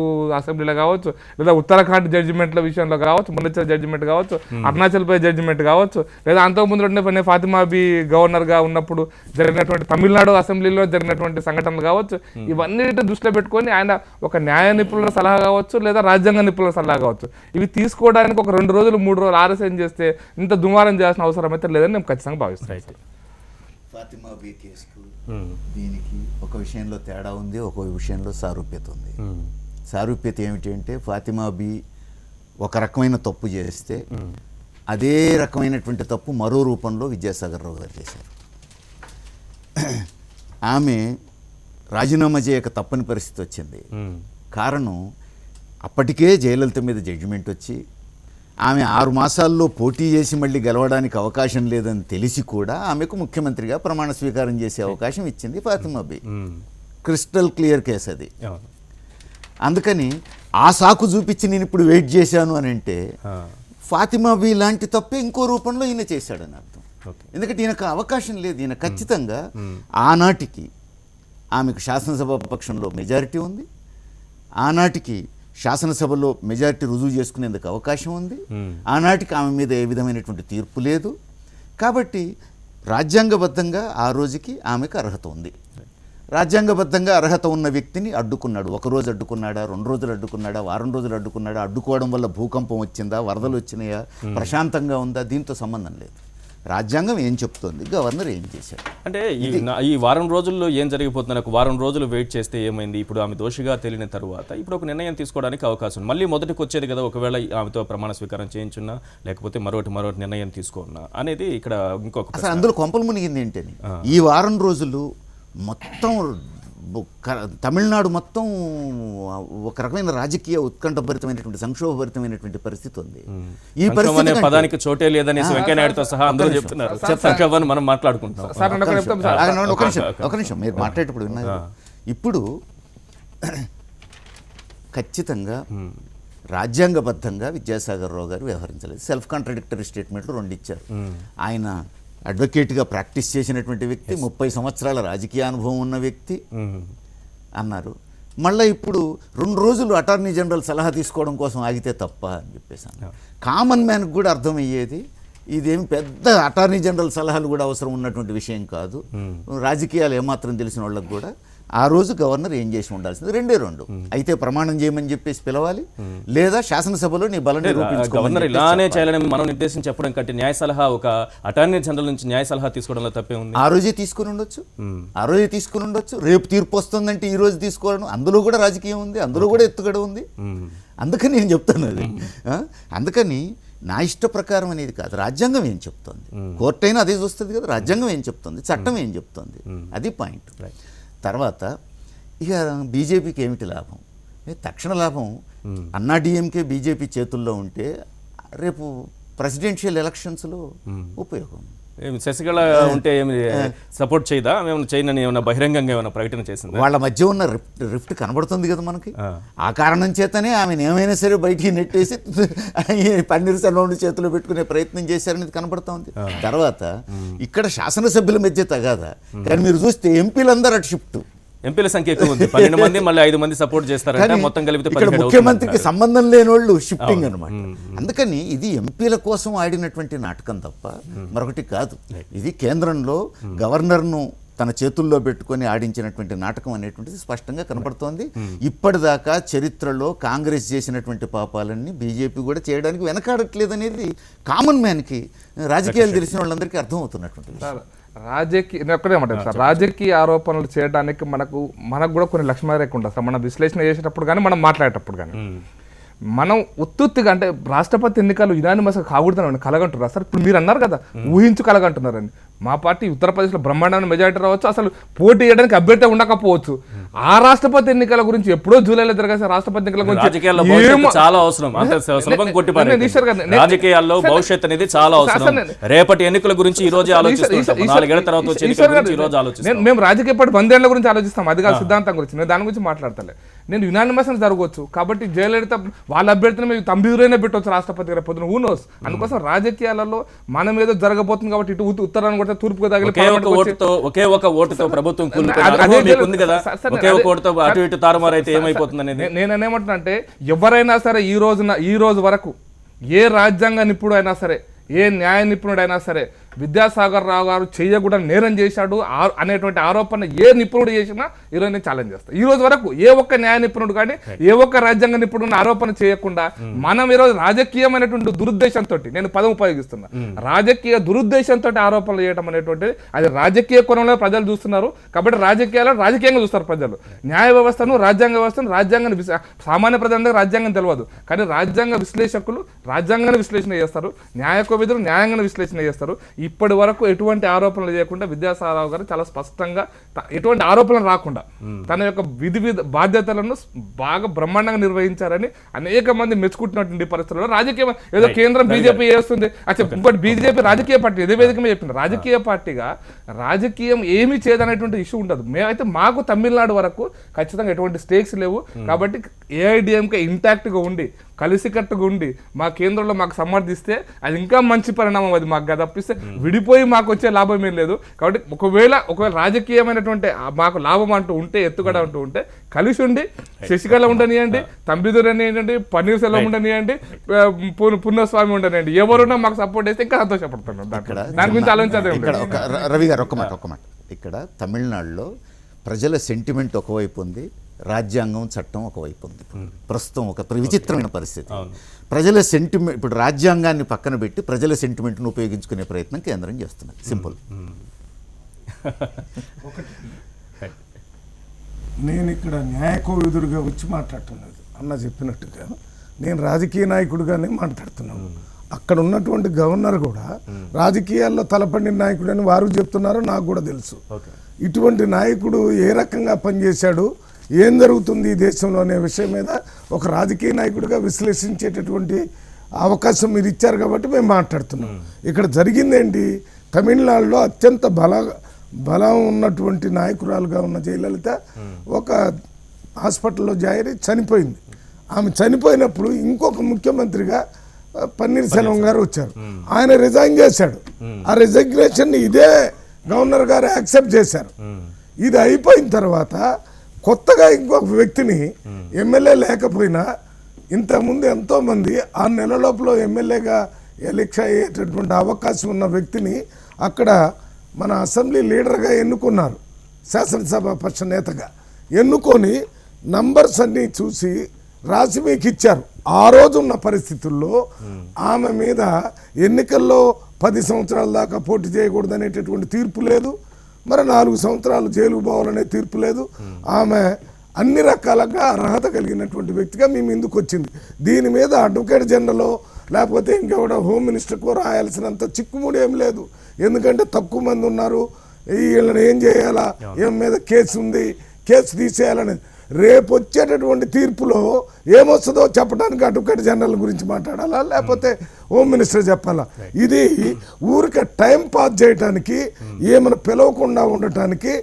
అసెంబ్లీలో కావచ్చు, లేదా ఉత్తరాఖండ్ జడ్జిమెంట్ల విషయంలో కావచ్చు, మున్సిపల్ జడ్జిమెంట్ కావచ్చు, అరుణాచల్ ప్రదేశ్ జడ్జిమెంట్ కావచ్చు, లేదా అంతకుముందు ఫాతిమా బి గవర్నర్గా ఉన్నప్పుడు జరిగినటువంటి తమిళనాడు అసెంబ్లీలో జరిగినటువంటి సంఘటనలు కావచ్చు, ఇవన్నీ దృష్టిలో పెట్టుకొని ఆయన ఒక న్యాయ నిపుణుల సలహా కావచ్చు, లేదా రాజ్యాంగ నిపుణుల సలహా కావచ్చు, ఇవి తీసుకోవడానికి ఒక 2 రోజులు 3 రోజులు ఆలస్యం చేస్తే ఇంత దుమారం చేయాల్సిన అవసరం అయితే లేదని నేను ఖచ్చితంగా భావిస్తాను. ఫాతిమా బి కేసుకు దీనికి ఒక విషయంలో తేడా ఉంది, ఒక విషయంలో సారూప్యత ఉంది. సారూప్యత ఏమిటి అంటే ఫాతిమా బి ఒక రకమైన తప్పు చేస్తే అదే రకమైనటువంటి తప్పు మరో రూపంలో విద్యాసాగర్ రావు గారు చేశారు. ఆమె రాజీనామా చేయక తప్పని పరిస్థితి వచ్చింది. కారణం అప్పటికే జయలలిత మీద జడ్జిమెంట్ వచ్చి ఆమె 6 మాసాల్లో పోటీ చేసి మళ్ళీ గెలవడానికి అవకాశం లేదని తెలిసి కూడా ఆమెకు ముఖ్యమంత్రిగా ప్రమాణ స్వీకారం చేసే అవకాశం ఇచ్చింది Fatima Bi. Crystal clear case అది. అందుకని ఆ సాకు చూపించి నేను ఇప్పుడు వెయిట్ చేశాను అని అంటే ఫాతిమా బీ లాంటి తప్పే ఇంకో రూపంలో ఈయన చేశాడని అర్థం. ఎందుకంటే ఈయనకు అవకాశం లేదు. ఈయన ఖచ్చితంగా ఆనాటికి ఆమెకు శాసనసభ పక్షంలో మెజారిటీ ఉంది, ఆనాటికి శాసనసభలో మెజారిటీ రుజువు చేసుకునేందుకు అవకాశం ఉంది, ఆనాటికి ఆమె మీద ఏ విధమైనటువంటి తీర్పు లేదు. కాబట్టి రాజ్యాంగబద్ధంగా ఆ రోజుకి ఆమెకు అర్హత ఉంది. రాజ్యాంగబద్ధంగా అర్హత ఉన్న వ్యక్తిని అడ్డుకున్నాడు. ఒకరోజు అడ్డుకున్నాడా, 2 రోజులు అడ్డుకున్నాడా, వారం రోజులు అడ్డుకున్నాడా? అడ్డుకోవడం వల్ల భూకంపం వచ్చిందా, వరదలు వచ్చినాయా, ప్రశాంతంగా ఉందా? దీంతో సంబంధం లేదు. రాజ్యాంగం ఏం చెప్తోంది, గవర్నర్ ఏం చేశాడు. అంటే ఈ వారం రోజుల్లో ఏం జరిగిపోతుంది? ఒక వారం రోజులు వెయిట్ చేస్తే ఏమైంది? ఇప్పుడు ఆమె దోషిగా తేలిన తర్వాత ఇప్పుడు ఒక నిర్ణయం తీసుకోవడానికి అవకాశం ఉంది. మళ్ళీ మొదటికి వచ్చేది కదా, ఒకవేళ ఆమెతో ప్రమాణ స్వీకారం చేయించున్నా లేకపోతే మరొకటి నిర్ణయం తీసుకున్నా అనేది ఇక్కడ ఇంకొక అసలు అందులో కొంపలు మునిగింది ఏంటని. ఈ వారం రోజులు మొత్తం తమిళనాడు మొత్తం ఒక రకమైన రాజకీయ ఉత్కంఠభరితమైనటువంటి సంక్షోభభరితమైనటువంటి పరిస్థితి ఉంది. ఈ పరిస్థితి పదానికి చోటే లేదని వెంకయ్యనాయుడుతో సహా అందరూ చెప్తున్నారు. సంక్షోభాన్ని మనం మాట్లాడుకుంటాం. ఒక నిమిషం మీరు మాట్లాడేటప్పుడు విన్నారు. ఇప్పుడు ఖచ్చితంగా రాజ్యాంగబద్ధంగా విద్యాసాగర్ రావు గారు వ్యవహరించలేదు. సెల్ఫ్ కాంట్రడిక్టరీ స్టేట్మెంట్లు 2 ఇచ్చారు. ఆయన అడ్వకేట్గా ప్రాక్టీస్ చేసినటువంటి వ్యక్తి, 30 సంవత్సరాల రాజకీయ అనుభవం ఉన్న వ్యక్తి అన్నారు. మళ్ళీ ఇప్పుడు 2 రోజులు అటార్నీ జనరల్ సలహా తీసుకోవడం కోసం ఆగితే తప్ప అని చెప్పేసాను. కామన్ మ్యాన్కి కూడా అర్థమయ్యేది ఇదేమి పెద్ద అటార్నీ జనరల్ సలహాలు కూడా అవసరం ఉన్నటువంటి విషయం కాదు. రాజకీయాలు ఏమాత్రం తెలిసిన వాళ్ళకి కూడా ఆ రోజు గవర్నర్ ఏం చేసి ఉండాల్సింది 2 అయితే ప్రమాణం చేయమని చెప్పేసి పిలవాలి, లేదా శాసనసభలో నీ బలం గవర్నర్ ఇలానే చేయాలని మనం నిర్దేశం చెప్పడం కంటే న్యాయ సలహా ఒక అటార్నీ జనరల్ నుంచి న్యాయ సలహా తీసుకోవడంలో తప్పే ఉంది. ఆ రోజే తీసుకుని ఉండొచ్చు. రేపు తీర్పు వస్తుందంటే ఈ రోజు తీసుకోవడం, అందులో కూడా రాజకీయం ఉంది, అందులో కూడా ఎత్తుగడ ఉంది. అందుకని నేను చెప్తాను అది. అందుకని నా ఇష్ట ప్రకారం అనేది కాదు, రాజ్యాంగం ఏం చెప్తోంది. కోర్టు అయినా అదే చూస్తుంది కదా, రాజ్యాంగం ఏం చెప్తుంది, చట్టం ఏం చెప్తోంది, అది పాయింట్. తర్వాత ఇక బీజేపీకి ఏమిటి లాభం? తక్షణ లాభం అన్నా డిఎంకే బీజేపీ చేతుల్లో ఉంటే రేపు ప్రెసిడెన్షియల్ ఎలక్షన్స్లో ఉపయోగం. శశికళ ఉంటే ఏమి సపోర్ట్ చేయదా? ఏమైనా చేయనని ఏమైనా బహిరంగంగా ఏమైనా ప్రకటన చేసింది? వాళ్ళ మధ్య ఉన్న రిఫ్ట్ కనబడుతుంది కదా మనకి. ఆ కారణం చేతనే ఆమెను ఏమైనా సరే బయటికి నెట్టేసి పన్నీర్ సెల్వం చేతిలో పెట్టుకునే ప్రయత్నం చేశారనేది కనబడుతోంది. తర్వాత ఇక్కడ శాసనసభ్యుల మధ్య తగాదా, కానీ మీరు చూస్తే ఎంపీలందరూ అటు షిఫ్ట్. ఎంపీల సంఖ్య ఎక్కువ ఉంది, 12 మంది, మళ్ళీ 5 మంది సపోర్ట్ చేస్తారంటే మొత్తం కలిపితే ఇక్కడ ముఖ్యమంత్రికి సంబంధం లేని వాళ్ళు షిఫ్టింగ్ అనమాట. అందుకని ఇది ఎంపీల కోసం ఆడినటువంటి నాటకం తప్ప మరొకటి కాదు. ఇది కేంద్రంలో గవర్నర్ను తన చేతుల్లో పెట్టుకొని ఆడించినటువంటి నాటకం అనేటువంటిది స్పష్టంగా కనపడుతోంది. ఇప్పటిదాకా చరిత్రలో కాంగ్రెస్ చేసినటువంటి పాపాలన్నీ బీజేపీ కూడా చేయడానికి వెనకాడట్లేదు అనేది కామన్ మ్యాన్కి, రాజకీయాలు తెలిసిన వాళ్ళందరికీ అర్థమవుతున్నటువంటి రాజకీయ ఆరోపణలు చేయడానికి మనకు కూడా కొన్ని లక్షణాలు రేఖ ఉంటుంది సార్. మనం విశ్లేషణ చేసేటప్పుడు కానీ మనం మాట్లాడేటప్పుడు కానీ మనం ఉత్తుత్తిగా అంటే రాష్ట్రపతి ఎన్నికలు యునానిమస్గా కాకూడదని కలగంటున్నారు సార్. ఇప్పుడు మీరు అన్నారు కదా ఊహించు కలగంటున్నారని. మా పార్టీ ఉత్తరప్రదేశ్లో బ్రహ్మాండమైన మెజారిటీ రావచ్చు, అసలు పోటీ చేయడానికి అభ్యర్థి ఉండకపోవచ్చు. ఆ రాష్ట్రపతి ఎన్నికల గురించి ఎప్పుడో జూలైలో జరగాల్సిన రాష్ట్రపతి ఎన్నికల గురించి చాలా అవసరం. రాజకీయాల్లో భవిష్యత్ అనేది చాలా అవసరం. రేపటి ఎన్నికల గురించి ఈ రోజు మేము రాజకీయ పార్టీ 100 ఏళ్ల గురించి ఆలోచిస్తాం, అది కాదు సిద్ధాంతం గురించి. నేను దాని గురించి మాట్లాడతలే. నేను యునానిమస్ అని జరగవచ్చు కాబట్టి జయలలిత వాళ్ళ అభ్యర్థిని మేము తంబిదురైనా పెట్టవచ్చు రాష్ట్రపతి గారి పొద్దున ఊనోస్. అందుకోసం రాజకీయాలలో మనం ఏదో జరగబోతుంది కాబట్టి ఇటు ఉత్తరాన్ని కొడితే తూర్పుకు తగిలి ఒకే ఒక ఓటుతో ప్రభుత్వం నేనేమంటున్నా అంటే ఎవరైనా సరే ఈ రోజు వరకు ఏ రాజ్యాంగ నిపుణుడు అయినా సరే, ఏ న్యాయ నిపుణుడైనా సరే విద్యాసాగర్ రావు గారు చేయకూడని నేరం చేశాడు అనేటువంటి ఆరోపణ ఏ నిపుణుడు చేసినా ఈరోజు నేను ఛాలెంజ్ చేస్తాను. ఈ రోజు వరకు ఏ ఒక్క న్యాయ నిపుణుడు కానీ ఏ ఒక్క రాజ్యాంగ నిపుణుడు ఆరోపణ చేయకుండా మనం ఈరోజు రాజకీయమైనటువంటి దురుద్దేశంతో, నేను పదం ఉపయోగిస్తున్నా, రాజకీయ దురుద్దేశంతో ఆరోపణలు చేయడం అనేటువంటిది అది రాజకీయ కోణంలో ప్రజలు చూస్తున్నారు. కాబట్టి రాజకీయంగా చూస్తారు ప్రజలు. న్యాయ వ్యవస్థను, రాజ్యాంగ వ్యవస్థను, రాజ్యాంగాన్ని సామాన్య ప్రజలందరికీ రాజ్యాంగం తెలియదు, కానీ రాజ్యాంగ విశ్లేషకులు రాజ్యాంగాన్ని విశ్లేషణ చేస్తారు, న్యాయ కోవిదులు న్యాయంగాన్ని విశ్లేషణ చేస్తారు. ఇప్పటి వరకు ఎటువంటి ఆరోపణలు చేయకుండా విద్యాసాగరరావు గారు చాలా స్పష్టంగా ఎటువంటి ఆరోపణలు రాకుండా తన యొక్క విధి బాధ్యతలను బాగా బ్రహ్మాండంగా నిర్వహించారని అనేక మంది మెచ్చుకుంటున్నటువంటి పరిస్థితుల్లో రాజకీయం ఏదో కేంద్రం బీజేపీ చేస్తుంది ఇంకోటి బీజేపీ రాజకీయ పార్టీ ఇదే వేదిక మీద చెప్పింది రాజకీయ పార్టీగా రాజకీయం ఏమీ చేయదనేటువంటి ఇష్యూ ఉండదు. మేమైతే మాకు తమిళనాడు వరకు ఖచ్చితంగా ఎటువంటి స్టేక్స్ లేవు కాబట్టి ఏఐడిఎంకే ఇంటాక్ట్గా ఉండి కలిసికట్టుగా ఉండి మా కేంద్రంలో మాకు సమర్థిస్తే అది ఇంకా మంచి పరిణామం. అది మాకు తప్పిస్తే విడిపోయి మాకు వచ్చే లాభం ఏం లేదు. కాబట్టి ఒకవేళ రాజకీయమైనటువంటి మాకు లాభం అంటూ ఉంటే ఎత్తుగడ అంటూ ఉంటే కలిసి ఉండి శశికళ ఉండనియండి, తంబిదురు అనియండి, పన్నీర్ సెల్వం ఉండనియండి, పున్నస్వామి ఉండనియండి, ఎవరున్నా మాకు సపోర్ట్ చేస్తే ఇంకా సంతోషపడుతున్నాం. దాని గురించి ఆలోచించదే. రవి గారు ఒక మాట ఇక్కడ తమిళనాడులో ప్రజల సెంటిమెంట్ ఒకవైపు ఉంది, రాజ్యాంగం చట్టం ఒకవైపు ఉంది. ప్రస్తుతం ఒక విచిత్రమైన పరిస్థితి. ప్రజల సెంటిమెంట్ ఇప్పుడు రాజ్యాంగాన్ని పక్కన పెట్టి ప్రజల సెంటిమెంట్ను ఉపయోగించుకునే ప్రయత్నం కేంద్రం చేస్తున్నది. సింపుల్. నేను ఇక్కడ న్యాయకోవిదురుగా వచ్చి మాట్లాడుతున్నది అన్న చెప్పినట్టుగా నేను రాజకీయ నాయకుడిగానే మాట్లాడుతున్నాను. అక్కడ ఉన్నటువంటి గవర్నర్ కూడా రాజకీయాల్లో తలపడిన నాయకుడని వారు చెప్తున్నారు, నాకు కూడా తెలుసు. ఇటువంటి నాయకుడు ఏ రకంగా పనిచేశాడు, ఏం జరుగుతుంది ఈ దేశంలో అనే విషయం మీద ఒక రాజకీయ నాయకుడిగా విశ్లేషించేటటువంటి అవకాశం మీరు ఇచ్చారు కాబట్టి మేము మాట్లాడుతున్నాం. ఇక్కడ జరిగిందేంటి, తమిళనాడులో అత్యంత బలం ఉన్నటువంటి నాయకురాలుగా ఉన్న జయలలిత ఒక హాస్పిటల్లో జాయిన్ చనిపోయింది. ఆమె చనిపోయినప్పుడు ఇంకొక ముఖ్యమంత్రిగా పన్నీర్ సెల్వం గారు వచ్చారు. ఆయన రిజైన్ చేశాడు. ఆ రిజగ్నేషన్ ఇదే గవర్నర్ గారు యాక్సెప్ట్ చేశారు. ఇది అయిపోయిన తర్వాత కొత్తగా ఇంకొక వ్యక్తిని ఎమ్మెల్యే లేకపోయినా ఇంతకుముందు ఎంతోమంది 6 నెలల లోపల ఎమ్మెల్యేగా ఎలక్షన్ అయ్యేటటువంటి అవకాశం ఉన్న వ్యక్తిని అక్కడ మన అసెంబ్లీ లీడర్గా ఎన్నుకున్నారు. శాసనసభ పక్ష నేతగా ఎన్నుకొని నంబర్స్ అన్నీ చూసి రాసి మీకు ఇచ్చారు. ఆ రోజు ఉన్న పరిస్థితుల్లో ఆమె మీద ఎన్నికల్లో 10 సంవత్సరాల దాకా పోటీ చేయకూడదు అనేటటువంటి తీర్పు లేదు, మరి 4 సంవత్సరాలు జైలు పోవాలనే తీర్పు లేదు. ఆమె అన్ని రకాలుగా అర్హత కలిగినటువంటి వ్యక్తిగా మీ ముందుకు వచ్చింది. దీని మీద అడ్వకేట్ జనరల్ లేకపోతే ఇంకెవడ హోమ్ మినిస్టర్కో రాయాల్సినంత చిక్కుముడి ఏం లేదు. ఎందుకంటే తక్కువ మంది ఉన్నారు, వీళ్ళని ఏం చేయాలా, ఏం మీద కేసు ఉంది, కేసు తీసేయాలని. రేపు వచ్చేటటువంటి తీర్పులో ఏమొస్తుందో చెప్పడానికి అడ్వకేట్ జనరల్ గురించి మాట్లాడాలా లేకపోతే హోమ్ మినిస్టర్ చెప్పాలా? ఇది ఊరికే టైం పాస్ చేయడానికి ఏమైనా పిలవకుండా ఉండటానికి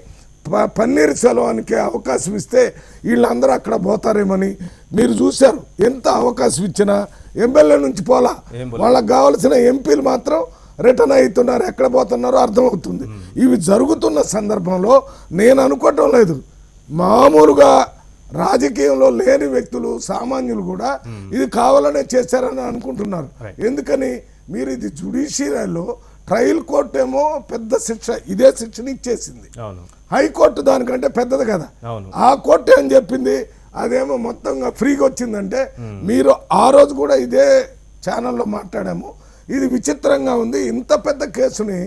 పన్నీర్ సెల్వానికి అవకాశం ఇస్తే వీళ్ళందరూ అక్కడ పోతారేమని మీరు చూశారు. ఎంత అవకాశం ఇచ్చినా ఎమ్మెల్యే నుంచి పోలా, వాళ్ళకి కావాల్సిన ఎంపీలు మాత్రం రిటర్న్ అవుతున్నారు, ఎక్కడ పోతున్నారో అర్థమవుతుంది. ఇవి జరుగుతున్న సందర్భంలో నేను అనుకోవటం లేదు, మామూలుగా రాజకీయంలో లేని వ్యక్తులు సామాన్యులు కూడా ఇది కావాలనే చేశారని అనుకుంటున్నారు. ఎందుకని మీరు ఇది జ్యుడిషియరీలో ట్రయల్ కోర్టు ఏమో పెద్ద శిక్ష ఇదే శిక్షని ఇచ్చేసింది, హైకోర్టు దానికంటే పెద్దది కదా. ఆ కోర్టు ఏం చెప్పింది, అదేమో మొత్తంగా ఫ్రీగా వచ్చిందంటే మీరు ఆ రోజు కూడా ఇదే ఛానల్లో మాట్లాడాము. ఇది విచిత్రంగా ఉంది. ఇంత పెద్ద కేసుని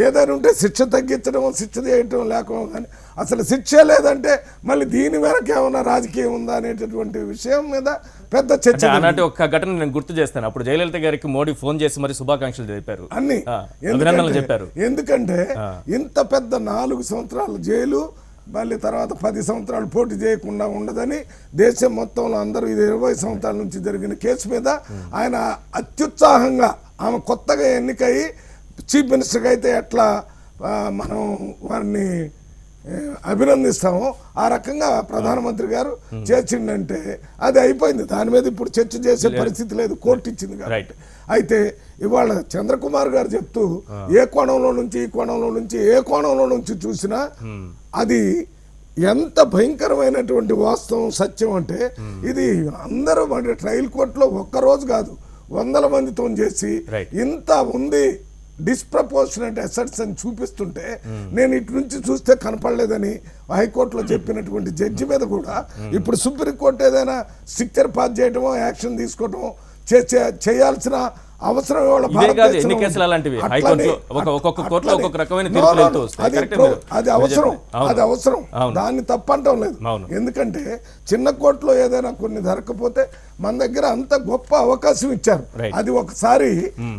ఏదైనా ఉంటే శిక్ష తగ్గించడం, శిక్ష చేయటం లేకపోవడం, కానీ అసలు శిక్ష లేదంటే మళ్ళీ దీని వెనక ఏమన్నా రాజకీయం ఉందా అనేటటువంటి విషయం మీద పెద్ద చర్చ. అలాంటి ఒక ఘటన నేను గుర్తు చేస్తాను. అప్పుడు జయలలిత గారికి మోడీ ఫోన్ చేసి మరి శుభాకాంక్షలు చెప్పారు, అన్ని చెప్పారు. ఎందుకంటే ఇంత పెద్ద 4 సంవత్సరాల జైలు, మళ్ళీ తర్వాత 10 సంవత్సరాలు పోటీ చేయకుండా ఉండదని దేశం మొత్తంలో అందరూ ఇది 20 సంవత్సరాల నుంచి జరిగిన కేసు మీద ఆయన అత్యుత్సాహంగా ఆమె కొత్తగా ఎన్నికయి చీఫ్ మినిస్టర్గా అయితే ఎట్లా మనం వారిని అభినందిస్తామో ఆ రకంగా ప్రధానమంత్రి గారు చేర్చిండంటే అది అయిపోయింది. దాని మీద ఇప్పుడు చర్చ చేసే పరిస్థితి లేదు, కోర్టు ఇచ్చింది కాబట్టి. అయితే ఇవాళ చంద్రకుమార్ గారు చెప్తూ ఏ కోణంలో నుంచి ఈ కోణంలో నుంచి ఏ కోణంలో నుంచి చూసినా అది ఎంత భయంకరమైనటువంటి వాస్తవం సత్యం అంటే ఇది అందరూ మన ట్రయల్ కోర్టులో ఒక్కరోజు కాదు 100 మందితో చేసి ఇంత ఉంది డిస్ప్రపోర్షనేట్ అసెట్స్ అని చూపిస్తుంటే నేను ఇటు నుంచి చూస్తే కనపడలేదని హైకోర్టులో చెప్పినటువంటి జడ్జి మీద కూడా ఇప్పుడు సుప్రీంకోర్టు ఏదైనా స్ట్రిక్చర్ పాస్ చేయటమో యాక్షన్ తీసుకోవటమో చేయాల్సిన అవసరం ఇవాళ ఇవే కాదు, భారతదేశంలో ఎన్ని ఉంది. కేసులు అలాంటివి? అట్లనే- హైకోర్టులో ఒక్కొక్క కోర్టులో అట్లనే- ఒక్కొక్క రకమైన No, తీర్పులు no, వెళ్తూ no. వస్తాయి. అది కరెక్టే ఇప్పుడు- మీరు. అది మీరు అవసరం, చెప్పండి. అవును. అది అవసరం, అవును. దాన్ని తప్పంటం లేదు. అవును. ఎందుకంటే చిన్న కోర్టులో ఏదైనా కొన్ని జరగకపోతే మన దగ్గర అంత గొప్ప అవకాశం ఇచ్చారు. Right. అది ఒకసారి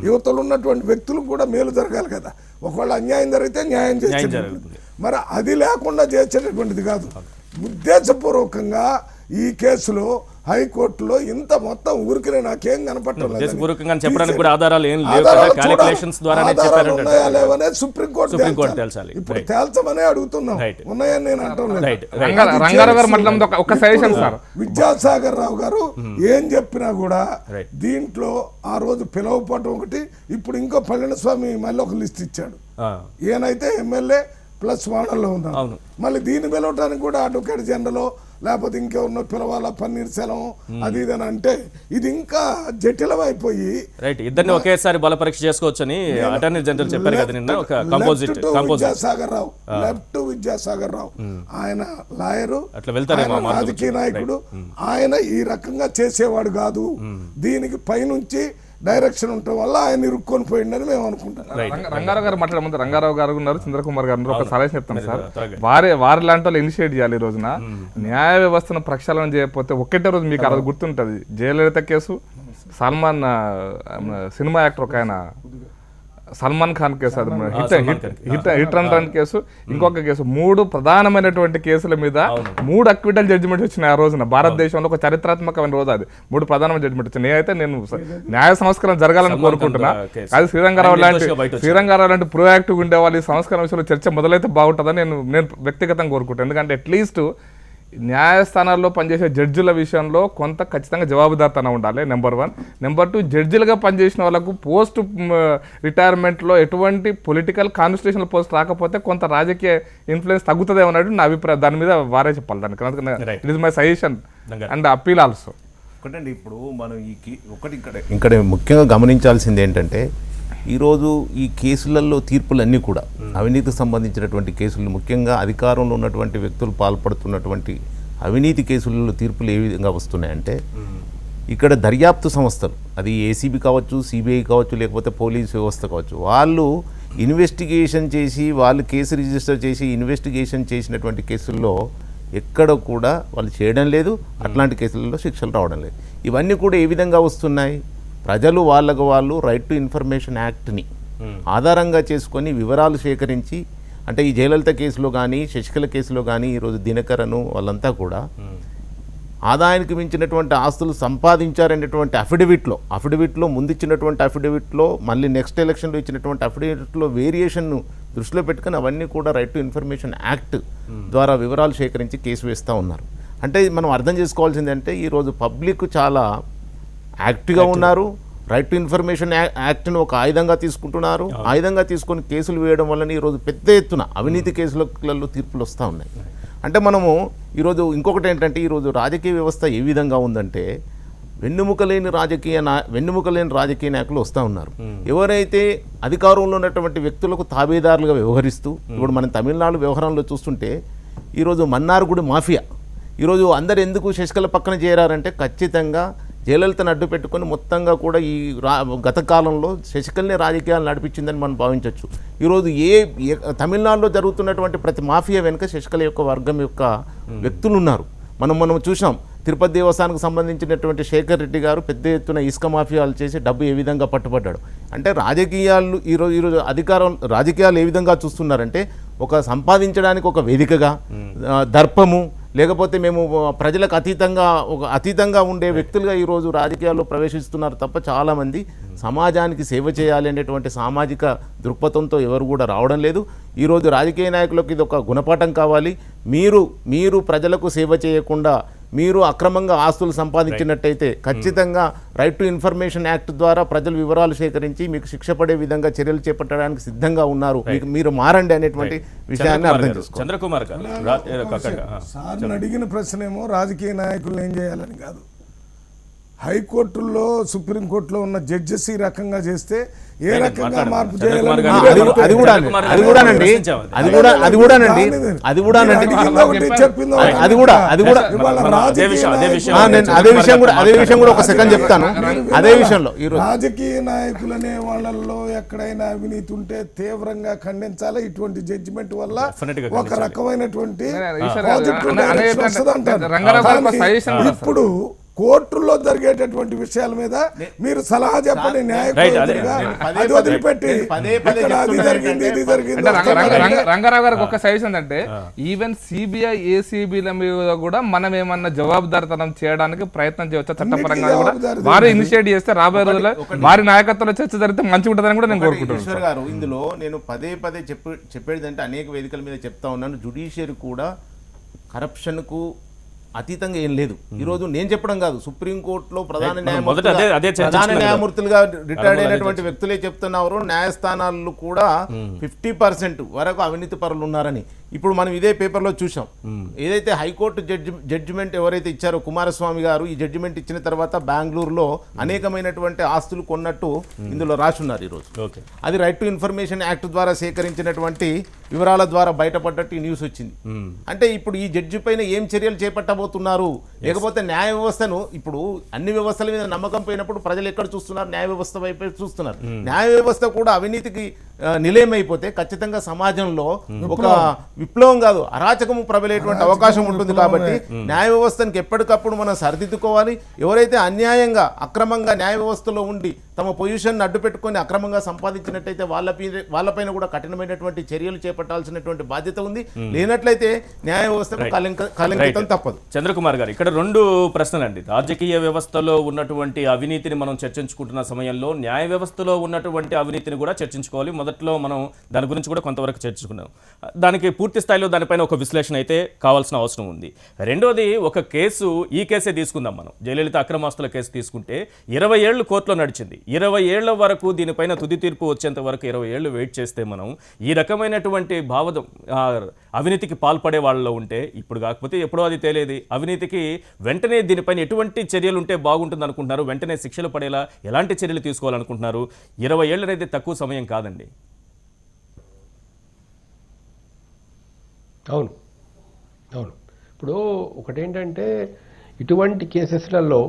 యువతలు ఉన్నటువంటి వ్యక్తులకు కూడా మేలు జరగాలి కదా. ఒకవేళ అన్యాయం జరిగితే న్యాయం చేసేది, జరుగుతుంది. మరి అది లేకుండా చేసేటటువంటిది కాదు. ఉద్దేశపూర్వకంగా ఈ కేసులో హైకోర్టులో ఇంత మొత్తం ఊరికినే నాకేం కనపడటం లేదు. ఉద్దేశపూర్వకంగా చెప్పడానికి కూడా ఆధారాలు ఏం లేవు కదా, క్యాలిక్యులేషన్స్ ద్వారానే చెప్పారంటే సుప్రీంకోర్టు సుప్రీంకోర్టు తేల్చాలి. ఇప్పుడు Right. తేల్చమనే అడుగుతున్నాం. Right. ఉన్నాయని నేను అంటాం లేదు. Right. రంగారావు గారు మాట్లాడిన ఒక సజెషన్ సార్, విద్యాసాగర్ రావు గారు ఏం చెప్పినా కూడా Right. దీంట్లో ఆ రోజు పిలవపడటం ఒకటి, ఇప్పుడు ఇంకో పళనిస్వామి మళ్ళీ ఒక లిస్ట్ ఇచ్చాడు. ఈయనైతే ఎమ్మెల్యే ప్లస్ వాడల్లో ఉన్నారు. అవును. మళ్ళీ దీన్ని పిలవటానికి కూడా అడ్వకేట్ జనరల్ లేకపోతే ఇంకెవరినో పిలవాలా, పన్నీర్ సెలవు అది ఇది అని అంటే ఇది ఇంకా జటిలమైపోయి రైట్, ఇద్దరిని ఒకేసారి బల పరీక్ష చేసుకోవచ్చని అటార్నీ జనరల్ చెప్పారు కదా నిన్న. ఒక కంపోజిట్ విద్యాసాగర్ రావు, లెఫ్ట్ విద్యాసాగర్ రావు, ఆయన లాయరు, అట్లా వెళ్తారేమో ఆయన మార్పు రాజకీయ నాయకుడు, ఆయన ఈ రకంగా చేసేవాడు కాదు. దీనికి పైనుంచి డైరెక్షన్ ఉండటం వల్ల ఆయన ఇరుక్కొని పోయిండని మేము అనుకుంటాం. రంగారావు గారు మాట్లాడే ముందు రంగారావు గారు ఉన్నారు, చంద్రకుమార్ గారు ఉన్నారు. ఒక సలహా చెప్తాను సార్, త్వరగా. వారి లాంటి వాళ్ళు ఇనిషియేట్ చేయాలి ఈ రోజున. న్యాయ వ్యవస్థను ప్రక్షాళన చేయకపోతే ఒక్కటే రోజు మీకు అది గుర్తుంటుంది, Jayalalitha case, Salman cinema actor ఒక ఆయన సల్మాన్ ఖాన్ కేసు, అది హిట్ అండ్ రన్ కేసు, ఇంకొక కేసు, 3 ప్రధానమైనటువంటి కేసుల మీద 3 అక్విటల్ జడ్జిమెంట్ వచ్చినాయి ఆ రోజున. భారతదేశంలో ఒక చరిత్రాత్మకమైన రోజు అది. 3 ప్రధానమైన జడ్జిమెంట్ వచ్చినాయి. నేనైతే నేను న్యాయ సంస్కరణ జరగాలని కోరుకుంటున్నా. అది శ్రీరంగారావు లాంటి ప్రోయాక్టివ్ ఉండే వాళ్ళు ఈ సంస్కరణ విషయంలో చర్చ మొదలైతే బాగుంటుందని నేను వ్యక్తిగతంగా కోరుకుంటాను. ఎందుకంటే అట్లీస్ట్ న్యాయస్థానాల్లో పనిచేసే జడ్జిల విషయంలో కొంత ఖచ్చితంగా జవాబుదారితనం ఉండాలి, నెంబర్ 1. నెంబర్ 2, జడ్జిలుగా పనిచేసిన వాళ్ళకు పోస్ట్ రిటైర్మెంట్లో ఎటువంటి పొలిటికల్ కాన్స్టిట్యూషనల్ పోస్ట్ రాకపోతే కొంత రాజకీయ ఇన్ఫ్లుయెన్స్ తగ్గుతుందేమో అన్నట్టు నా అభిప్రాయం. దాని మీద వారే చెప్పాలి దానికి. It is my suggestion and appeal also. ఒకటండి, ఇప్పుడు మనం ఇక్కడ ముఖ్యంగా గమనించాల్సింది ఏంటంటే, ఈరోజు ఈ కేసులలో తీర్పులన్నీ కూడా అవినీతికి సంబంధించినటువంటి కేసులు, ముఖ్యంగా అధికారంలో ఉన్నటువంటి వ్యక్తులు పాల్పడుతున్నటువంటి అవినీతి కేసులలో తీర్పులు ఏ విధంగా వస్తున్నాయంటే, ఇక్కడ దర్యాప్తు సంస్థలు, అది ఏసీబీ కావచ్చు, సిబిఐ కావచ్చు, లేకపోతే పోలీస్ వ్యవస్థ కావచ్చు, వాళ్ళు ఇన్వెస్టిగేషన్ చేసి వాళ్ళు కేసు రిజిస్టర్ చేసి ఇన్వెస్టిగేషన్ చేసినటువంటి కేసుల్లో ఎక్కడ కూడా వాళ్ళు చేయడం లేదు. అట్లాంటి కేసులలో శిక్షలు రావడం లేదు. ఇవన్నీ కూడా ఏ విధంగా వస్తున్నాయి? ప్రజలు వాళ్ళకు వాళ్ళు రైట్ టు ఇన్ఫర్మేషన్ యాక్ట్ని ఆధారంగా చేసుకొని వివరాలు సేకరించి, అంటే ఈ జయలలిత కేసులో కానీ శశికళ కేసులో కానీ ఈరోజు దినకరను వాళ్ళంతా కూడా ఆదాయానికి మించినటువంటి ఆస్తులు సంపాదించారనేటువంటి అఫిడవిట్లో ముందిచ్చినటువంటి అఫిడవిట్లో, మళ్ళీ నెక్స్ట్ ఎలక్షన్లో ఇచ్చినటువంటి అఫిడవిట్లో వేరియేషన్ను దృష్టిలో పెట్టుకుని అవన్నీ కూడా రైట్ టు ఇన్ఫర్మేషన్ యాక్ట్ ద్వారా వివరాలు సేకరించి కేసు వేస్తూ ఉన్నారు. అంటే మనం అర్థం చేసుకోవాల్సింది అంటే, ఈరోజు పబ్లిక్ చాలా యాక్టివ్గా ఉన్నారు. రైట్ టు ఇన్ఫర్మేషన్ యాక్ట్ను ఒక ఆయుధంగా తీసుకుంటున్నారు. ఆయుధంగా తీసుకొని కేసులు వేయడం వల్ల ఈరోజు పెద్ద ఎత్తున అవినీతి కేసులలో తీర్పులు వస్తూ ఉన్నాయి. అంటే మనము ఈరోజు ఇంకొకటి ఏంటంటే, ఈరోజు రాజకీయ వ్యవస్థ ఏ విధంగా ఉందంటే, వెన్నుముకలేని రాజకీయ నాయకులు వస్తూ ఉన్నారు. ఎవరైతే అధికారంలో ఉన్నటువంటి వ్యక్తులకు తాబేదారులుగా వ్యవహరిస్తూ, ఇప్పుడు మనం తమిళనాడు వ్యవహారంలో చూస్తుంటే ఈరోజు మన్నార్గుడి మాఫియా, ఈరోజు అందరు ఎందుకు శశికళ పక్కన చేరారంటే, ఖచ్చితంగా జయలలితను అడ్డు పెట్టుకొని మొత్తంగా కూడా ఈ గత కాలంలో శశికళనే రాజకీయాలు నడిపించిందని మనం భావించవచ్చు. ఈరోజు తమిళనాడులో జరుగుతున్నటువంటి ప్రతి మాఫియా వెనుక శశికళ యొక్క వర్గం యొక్క వ్యక్తులు ఉన్నారు. మనం చూసాం, తిరుపతి దేవస్థానానికి సంబంధించినటువంటి శేఖర్ రెడ్డి గారు పెద్ద ఎత్తున ఇసుక మాఫియాలు చేసి డబ్బు ఏ విధంగా పట్టుబడ్డాడు. అంటే ఈరోజు రాజకీయాలు ఏ విధంగా చూస్తున్నారంటే, ఒక సంపాదించడానికి ఒక వేదికగా, దర్పము, లేకపోతే మేము ప్రజలకు అతీతంగా ఉండే వ్యక్తులుగా ఈరోజు రాజకీయాల్లో ప్రవేశిస్తున్నారు తప్ప చాలామంది సమాజానికి సేవ చేయాలి అనేటువంటి సామాజిక దృక్పథంతో ఎవరు కూడా రావడం లేదు. ఈరోజు రాజకీయ నాయకులకు ఇది ఒక గుణపాఠం కావాలి. మీరు ప్రజలకు సేవ చేయకుండా మీరు అక్రమంగా ఆస్తులు సంపాదించినట్టయితే ఖచ్చితంగా రైట్ టు ఇన్ఫర్మేషన్ యాక్ట్ ద్వారా ప్రజలు వివరాలు సేకరించి మీకు శిక్ష పడే విధంగా చర్యలు చేపట్టడానికి సిద్ధంగా ఉన్నారు. మీరు మారండి అనేటువంటి విషయాన్ని అర్థం చేసుకోవాలి. చంద్రకుమార్ గారు సార్ని అడిగిన ప్రశ్న ఏమో రాజకీయ నాయకులు ఏం చేయాలని కాదు, హైకోర్టుల్లో సుప్రీంకోర్టులో ఉన్న జడ్జెస్ ఈ రకంగా చేస్తే ఏ రకంగా మాట్లాడండి. మార్పు చంద్రకుమార్ చేయాలని గారు మీరే అది చెప్తే. అది కూడా అండి. అది కూడానండి మీరు అడిగింది ఒకటి, చెప్పింది ఒకటి. అది కూడా ఇవాళ రాజకీయ అదే విషయం కూడా ఒక సెకండ్ చెప్తాను. అదే విషయంలో రాజకీయ నాయకులనే వాళ్ళల్లో ఎక్కడైనా అవినీతి ఉంటే తీవ్రంగా ఖండించాలి. ఇటువంటి జడ్జిమెంట్ వల్ల Definitely గా ఒక ఖండించాలి. రకమైనటువంటి ఈశ్వర్ positive అనే- అనే direction వస్తది అంటారు. రంగారావు గారు ఒక కానీ suggestion కూడా ఇప్పుడు కోర్టుల్లో జరిగేటటువంటి విషయాల మీద మీరు సలహా చెప్పండి Right, అదే. అది వదిలిపెట్టి ఇక్కడ అది జరిగింది ఇది జరిగింది రంగారావు గారికి ఒక సజెషన్ అంటే ఈవెన్ సిబిఐ ఏసీబీల మీద కూడా మనం ఏమన్నా జవాబుదారితనం చేయడానికి ప్రయత్నం చేయవచ్చు చట్టపరంగా కూడా జవాబుదారీ వారు ఇనిషియేట్ చేస్తే రాబోయే రోజుల్లో వారి నాయకత్వంలో చర్చ జరిగితే మంచిగా ఉంటుందని కూడా నేను ఈశ్వర్ కోరుకుంటున్నాను. గారు ఇందులో నేను పదే చెప్పేది అంటే అనేక వేదికల మీద చెప్తా ఉన్నాను. జుడిషియరీ కూడా కరప్షన్కు అతీతంగా ఏం లేదు. ఈరోజు నేను చెప్పడం కాదు, సుప్రీంకోర్టులో ప్రధాన న్యాయమూర్తులుగా రిటైర్డ్ అయినటువంటి వ్యక్తులే చెప్తున్నారు. న్యాయస్థానాలు కూడా 50% వరకు అవినీతి పరులు ఉన్నారని ఇప్పుడు మనం ఇదే పేపర్లో చూసాం. ఏదైతే హైకోర్టు జడ్జిమెంట్ ఎవరైతే ఇచ్చారో కుమారస్వామి గారు, ఈ జడ్జిమెంట్ ఇచ్చిన తర్వాత బెంగళూరులో అనేకమైనటువంటి ఆస్తులు కొన్నట్టు ఇందులో రాసున్నారు ఈరోజు. అది రైట్ టు ఇన్ఫర్మేషన్ యాక్ట్ ద్వారా సేకరించినటువంటి వివరాల ద్వారా బయటపడ్డట్టు ఈ న్యూస్ వచ్చింది. అంటే ఇప్పుడు ఈ జడ్జి పైన ఏం చర్యలు చేపట్టబోతున్నారు, లేకపోతే న్యాయ వ్యవస్థను, ఇప్పుడు అన్ని వ్యవస్థల మీద నమ్మకం పోయినప్పుడు ప్రజలు ఎక్కడ చూస్తున్నారు, న్యాయ వ్యవస్థ వైపు చూస్తున్నారు. న్యాయ వ్యవస్థ కూడా అవినీతికి నిలయమైపోతే ఖచ్చితంగా సమాజంలో ఒక విప్లవం కాదు అరాచకము ప్రబలేటువంటి అవకాశం ఉంటుంది. కాబట్టి న్యాయ వ్యవస్థకి ఎప్పటికప్పుడు మనం సరిదిద్దుకోవాలి. ఎవరైతే అన్యాయంగా అక్రమంగా న్యాయ వ్యవస్థలో ఉండి తమ పొజిషన్ అడ్డు పెట్టుకొని అక్రమంగా సంపాదించినట్టయితే వాళ్ళపైన కూడా కఠినమైనటువంటి చర్యలు చేపట్టాల్సినటువంటి బాధ్యత ఉంది. లేనట్లయితే న్యాయ వ్యవస్థకు కళంకితం తప్పదు. చంద్రకుమార్ గారు, ఇక్కడ రెండు ప్రశ్నలండి. రాజకీయ వ్యవస్థలో ఉన్నటువంటి అవినీతిని మనం చర్చించుకుంటున్న సమయంలో న్యాయ వ్యవస్థలో ఉన్నటువంటి అవినీతిని కూడా చర్చించుకోవాలి. మొదట్లో మనం దాని గురించి కూడా కొంతవరకు చర్చించుకున్నాం. దానికి పూర్తి స్థాయిలో దానిపైన ఒక విశ్లేషణ అయితే కావాల్సిన అవసరం ఉంది. రెండోది, ఒక కేసు, ఈ కేసే తీసుకుందాం మనం, జయలలిత అక్రమాస్తుల కేసు తీసుకుంటే 20 ఏళ్ళు కోర్టులో నడిచింది. 20 ఏళ్ల వరకు దీనిపైన తుది తీర్పు వచ్చేంత వరకు 20 ఏళ్ళు వెయిట్ చేస్తే మనం ఈ రకమైనటువంటి అవినీతికి పాల్పడే వాళ్ళలో ఉంటే, ఇప్పుడు కాకపోతే ఎప్పుడో అది తేలేది, అవినీతికి వెంటనే దీనిపైన ఎటువంటి చర్యలు ఉంటే బాగుంటుంది అనుకుంటున్నారు, వెంటనే శిక్షలు పడేలా ఎలాంటి చర్యలు తీసుకోవాలనుకుంటున్నారు? 20 ఏళ్ళు అనేది తక్కువ సమయం కాదండి. అవును అవును ఇప్పుడు ఒకటేంటంటే ఇటువంటి కేసెస్లలో